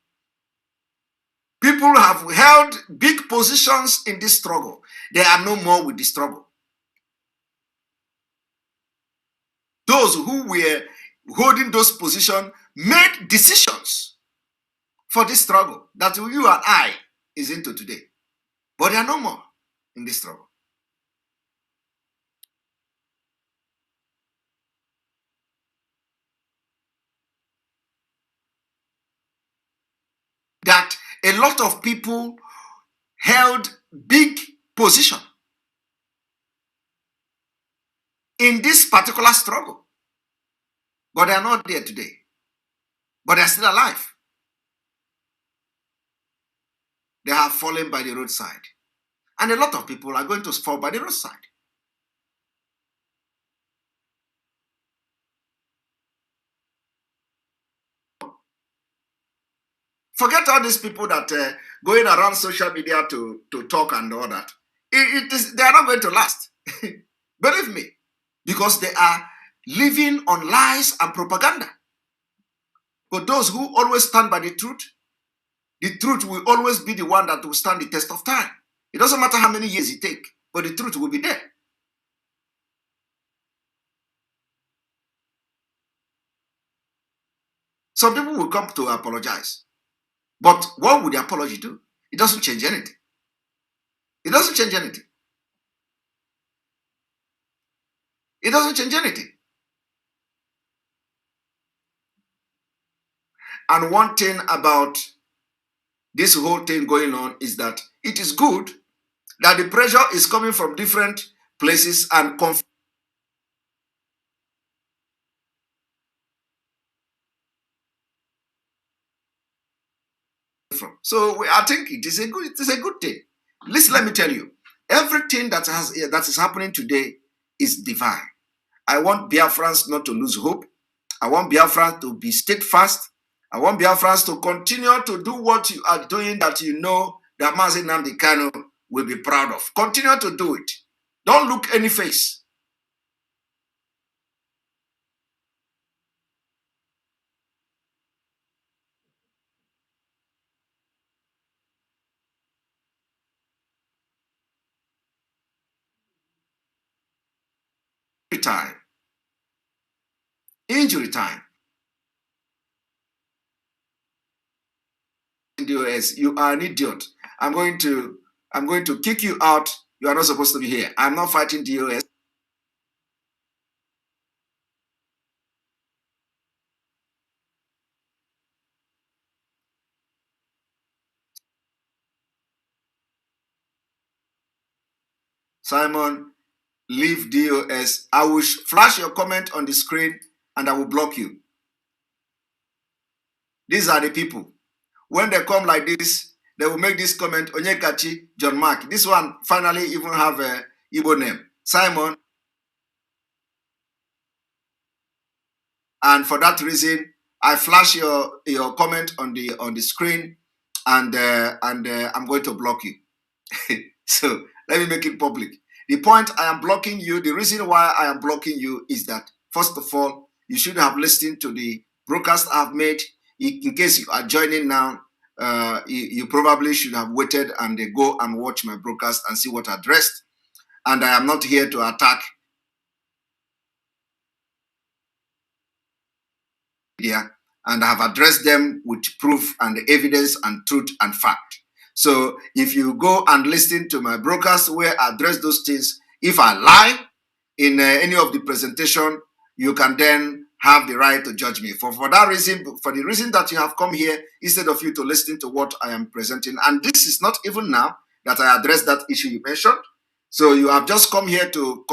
People have held big positions in this struggle. They are no more with the struggle. Those who were holding those positions made decisions for this struggle that you and I is into today. But they are no more in this struggle. That a lot of people held big position in this particular struggle, but they are not there today. But they are still alive. They have fallen by the roadside. And a lot of people are going to fall by the roadside. Forget all these people that going around social media to talk and all that. They are not going to last. Believe me. Because they are living on lies and propaganda. But those who always stand by the truth will always be the one that will stand the test of time. It doesn't matter how many years it takes, but the truth will be there. Some people will come to apologize. But what would the apology do? It doesn't change anything. It doesn't change anything. It doesn't change anything. And one thing about this whole thing going on is that it is good that the pressure is coming from different places and from. So I think it is a good thing. Listen, let me tell you, everything that is happening today is divine. I want Biafrans not to lose hope. I want Biafrans to be steadfast. I want Biafrans to continue to do what you are doing that you know that Mazi Nnamdi Kanu will be proud of. Continue to do it. Don't look any face. Time. Injury time. DOS, you are an idiot. I'm going to kick you out. You are not supposed to be here. I'm not fighting DOS. Simon, leave DOS. I will flash your comment on the screen and I will block you. These are the people. When they come like this, they will make this comment, Onyekachi, John Mark. This one finally even have a Igbo name. Simon. And for that reason, I flash your comment on the screen and I'm going to block you. So let me make it public. The point I am blocking you, the reason why I am blocking you is that, first of all, you should have listened to the broadcast I've made. In case you are joining now, you probably should have waited and go and watch my broadcast and see what I addressed. And I am not here to attack media, and I have addressed them with proof and evidence and truth and fact. So if you go and listen to my broadcast where I address those things, if I lie in any of the presentation, you can then have the right to judge me. For that reason, for the reason that you have come here, instead of you to listen to what I am presenting, and this is not even now that I address that issue you mentioned. So you have just come here to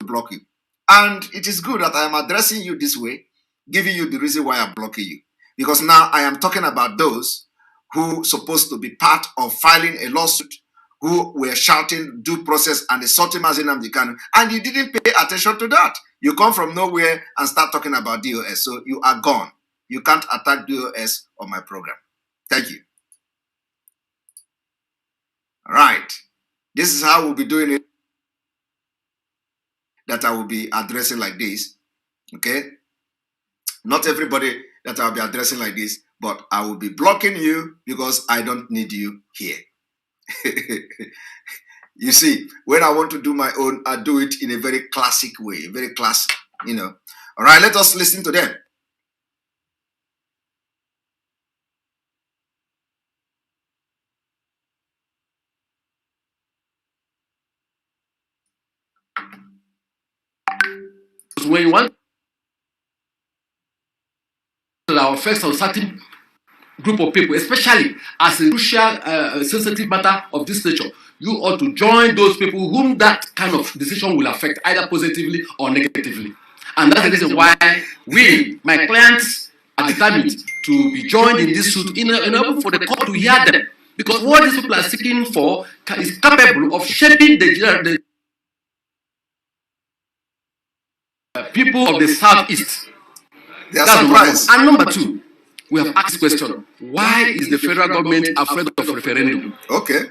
block you. And it is good that I am addressing you this way, giving you the reason why I'm blocking you. Because now I am talking about those who are supposed to be part of filing a lawsuit, who were shouting due process and assaulting Mazi Nnamdi Kanu, and you didn't pay attention to that. You come from nowhere and start talking about DOS, so you are gone. You can't attack DOS on my program. Thank you. All right. This is how we'll be doing it, that I will be addressing like this. Okay? Not everybody that I'll be addressing like this, but I will be blocking you because I don't need you here. You see, when I want to do my own, I do it in a very classic way, very classic, you know. All right, let us listen to them. When you want to affect on certain group of people, especially as a crucial, sensitive matter of this nature, you ought to join those people whom that kind of decision will affect, either positively or negatively. And that's the reason why we, my clients, are determined to be joined in this suit in order for the court to hear them. Because what these people are seeking for is capable of shaping the people of the Southeast. They are surprised. And number two, we have asked question: why is the federal government afraid of referendum? Okay.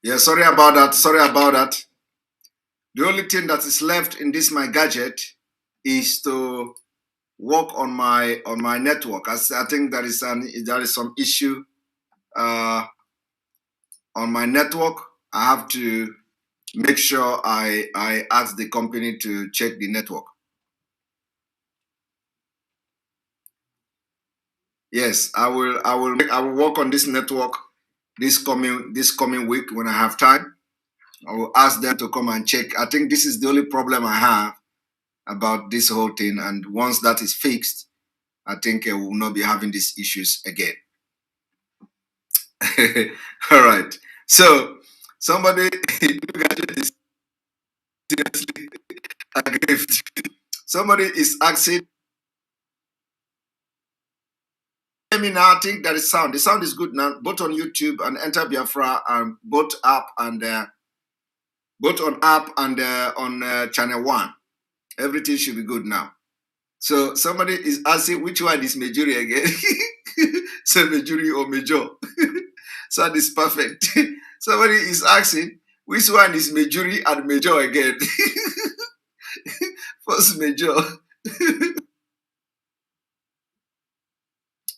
Yeah, sorry about that. Sorry about that. The only thing that is left in this my gadget is to work on my network. I think there is some issue on my network. I have to make sure I ask the company to check the network. Yes, I will work on this network this coming week when I have time. I will ask them to come and check. I think this is the only problem I have about this whole thing, and once that is fixed, I think we will not be having these issues again. All right. So somebody look at this seriously aggrieved. Somebody is asking. Let me now think that is sound. The sound is good now, both on YouTube and Enter Biafra, both app and both on app and on channel 1. Everything should be good now. So somebody is asking which one is Majori again. So Majori or Major. So this is perfect. Somebody is asking which one is Majori and Major again. First Major.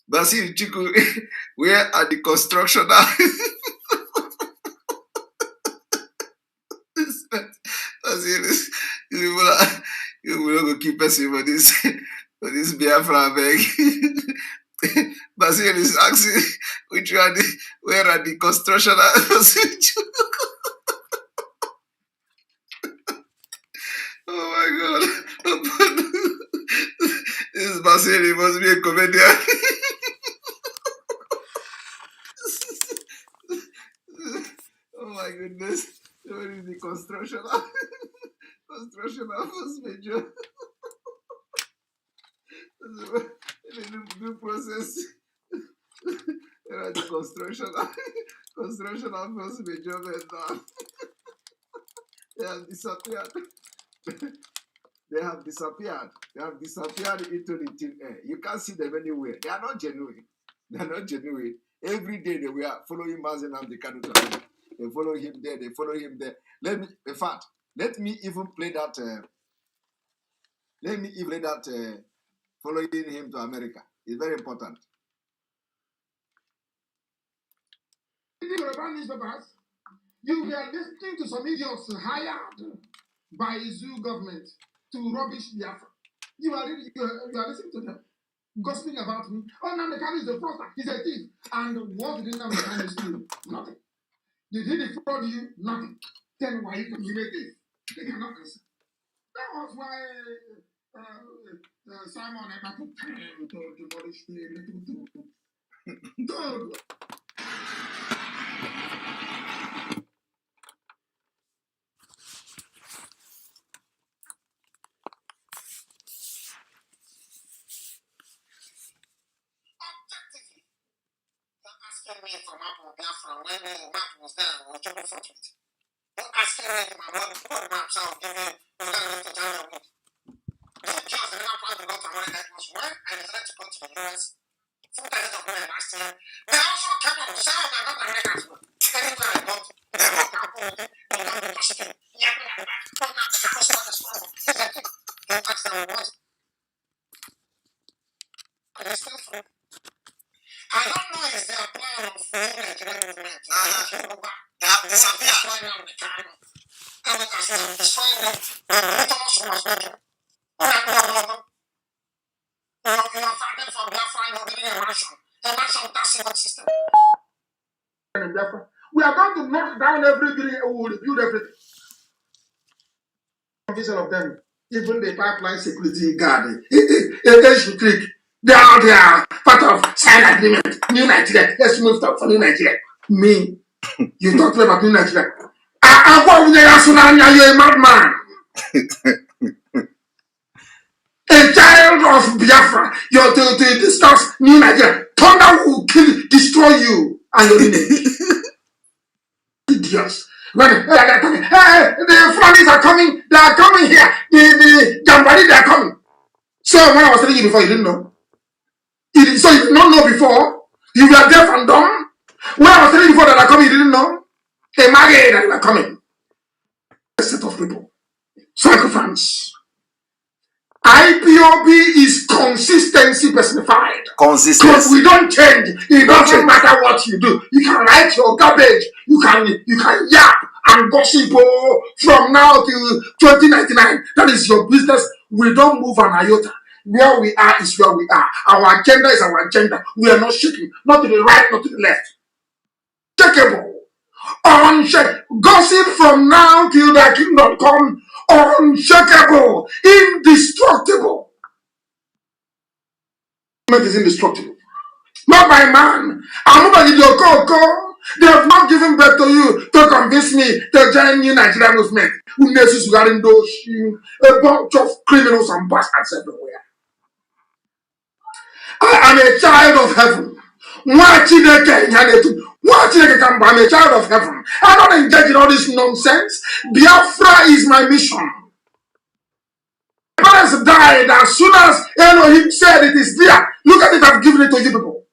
Basil Chiku, where are the construction now? You will not keep us for this Biafra bag. Basil is asking which one, where are the construction? Oh my God. This is Basil, he must be a comedian. Oh my goodness. Where is the construction? Construction office major. The new process. Where are the construction office major men now? They have disappeared. They have disappeared. They have disappeared into the thin air. You can't see them anywhere. They are not genuine. They are not genuine. Every day they were following Mazi and the Kanu. They follow him there. They follow him there. In fact, let me even play that. Following him to America. It's very important. You were listening to some idiots hired by zoo government to rubbish Biafra. You are listening to them gossiping about me. Oh, Namdekan is the fraudster. He's a thief. And what did Namdekan do? Nothing. Did he defraud you? Nothing. Then why you made this? They cannot answer. That was why Simon Ekpa took time to demolish the little two. Me from Biafra when the map was there, I was jumping front of it. Don't ask me my map, so I'll give you the download it. The jobs that I'm trying to go to America was when I decided to go to the US 4 days ago last year. They also came up with some of my America as well. Everywhere I go, they don't be prosecuted. Yeah, don't have the first one as well. Don't touch them once. But they still free. I don't know if they are plan of Nigerian movement. They have disappeared. And because they have destroyed them, the also was better. You are fighting for Biafra, you're building a mansion without single system. We are going to knock down every building, we will rebuild everything. Official of them, even the pipeline security guard, Creek. They are part of silent agreement. New Nigeria. Let's move to New Nigeria. Me, you talk about New Nigeria. You're a madman. A child of Biafra. You're to discuss New Nigeria. Thunder will kill, destroy you and your lineage. Idiots. When the Flanders are coming, they are coming here. The Jambari, they are coming. So when I was telling you before, you didn't know. So you did not know before. You were deaf and dumb. When I was telling you before that are coming, you didn't know. They married that they were coming. A set of people. Sacrifice. IPOB is consistency personified. Consistency. Because we don't change. It doesn't matter what you do. You can write your garbage. You can yap and gossip from now till 2099. That is your business. We don't move an iota. Where we are is where we are. Our agenda is our agenda. We are not shaking. Not to the right, not to the left. Checkable. Unshakable. Gossip from now till the kingdom come. Unshakable. Indestructible. Movement is indestructible. not my man. I'm not your Coco. They have not given birth to you to convince me to join new Nigerian movement. Who knows regarding those a bunch of criminals and bastards everywhere. I am a child of heaven. I'm a child of heaven. I don't engage in all this nonsense. Biafra is my mission. My parents died as soon as Elohim said it is there. Look at it, I've given it to you people.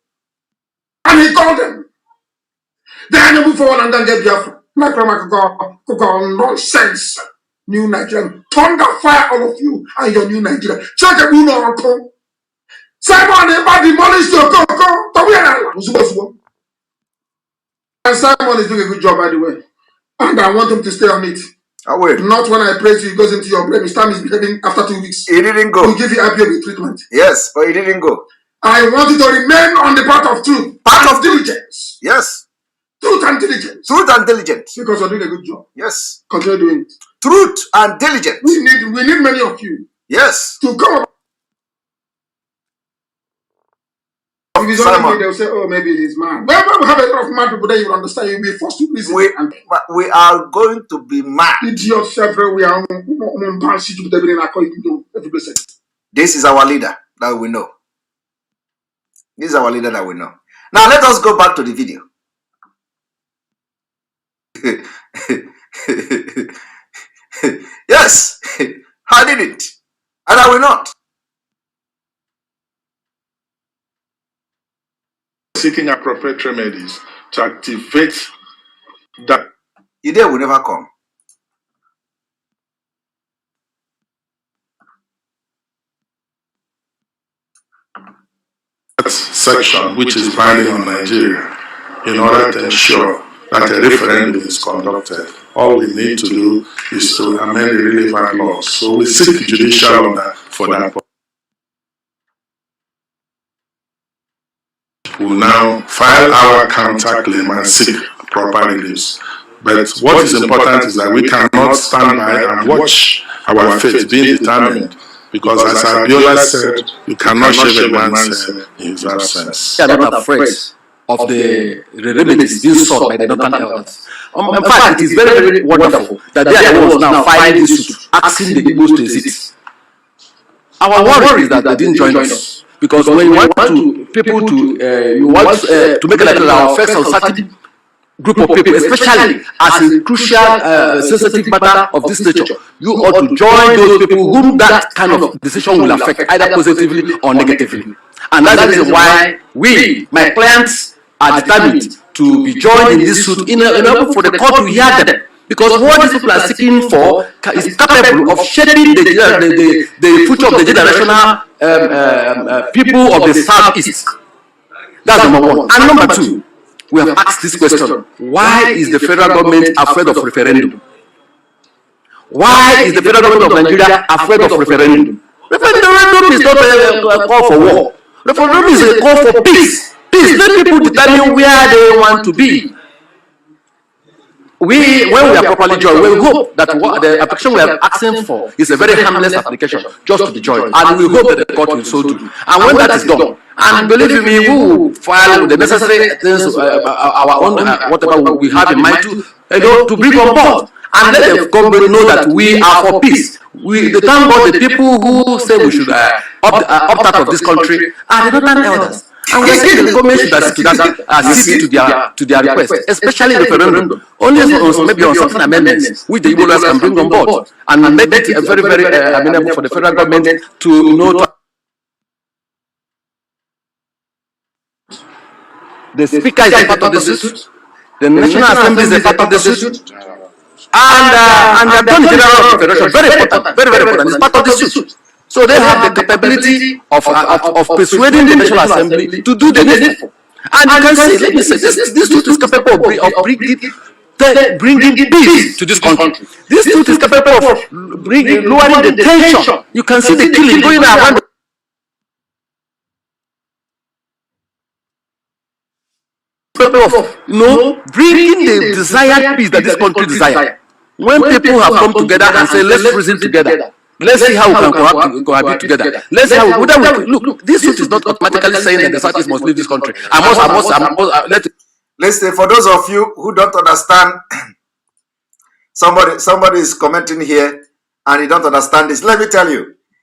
And he called them. Then I move forward and then get Biafra. My grandma go nonsense. New Nigerian. Thunder fire all of you and your new Nigeria. Check it, you know, uncle. Simon, if demolish your go. And Simon is doing a good job, by the way. And I want him to stay on it. I will. Not when I praise you, it goes into your brain. His time is behaving after 2 weeks. He didn't go. We'll give you IPOB treatment. Yes, but he didn't go. I want you to remain on the path of truth. Path of diligence. Yes. Truth and diligence. Truth and diligence. Because you're doing a good job. Yes. Continue doing it. Truth and diligence. We need many of you. Yes. To come up. If he's only me, they'll say, oh, maybe he's mad. But when we have a lot of mad people, then you understand. You'll be forced to listen. We are going to be mad. Idiots everywhere. This is our leader that we know. This is our leader that we know. Now let us go back to the video. Yes, I did it. And I will not. Seeking appropriate remedies to activate that. The day will never come. That section which is binding on Nigeria in order to ensure that a referendum is conducted. All we need to do is to amend the relevant laws. So we seek judicial order for that. We'll now file our counterclaim and seek proper reliefs. But what is important is that we cannot stand by and watch our fate being determined. Because as Abiola said, you cannot shave a man's head in his absence. They are not afraid of the remedies being sought by the northern elders. In fact, it is very, very wonderful that they are the ones now filing this suit, asking the Igbos to exit. Our worry is that they didn't join us. Because when you want to people to you want to make it like our first or certain group of people, especially as a crucial sensitive matter of this nature, you ought to join those people whom that kind of decision will affect either positively or negatively. And that's the reason why we, my clients, are determined to be joined in this suit in order for the court to hear them. Because what these people are seeking for is capable of shaping the future of the generational people of the Southeast. That's number one. And number two, we have asked this question: why is the federal government afraid of referendum? Why is the federal government of Nigeria afraid of referendum? Referendum is not a call for war. Referendum is a call for peace. Peace. Let people determine where they want to be. When we are properly joined, we hope that the application we are asking for is a very harmless application, just to be joined. And we hope that the court will so do. And when that is done, and believe me, we will file the necessary things, our own, whatever we have in mind to bring on board. And let the government know that we are for peace. The thank God the people who say we should opt out of this country are the northern elders. And we say the government should accede to their request, especially referendum. Only maybe on certain amendments which the Igbo lawyers can bring on board and make it very, very amenable for the federal government to know. The Speaker is a part of the suit. The National Assembly is a part of the suit. And the Attorney General of the Federation, very important, very, very important, is part of the suit. So they have the capability of persuading the National Assembly to do the needful. And you can see, let me say, this suit is capable of bringing peace to this country. This suit is capable of lowering the tension. You can see the killing going around. Of bringing the desired peace that this country desires. When people have come together and say, let's reason together, Let's see how we can cohabit together. Let's see how look. This suit is not automatically saying that the Southeast must leave this country. Let's say, for those of you who don't understand, somebody is commenting here and you don't understand this. Let me tell you,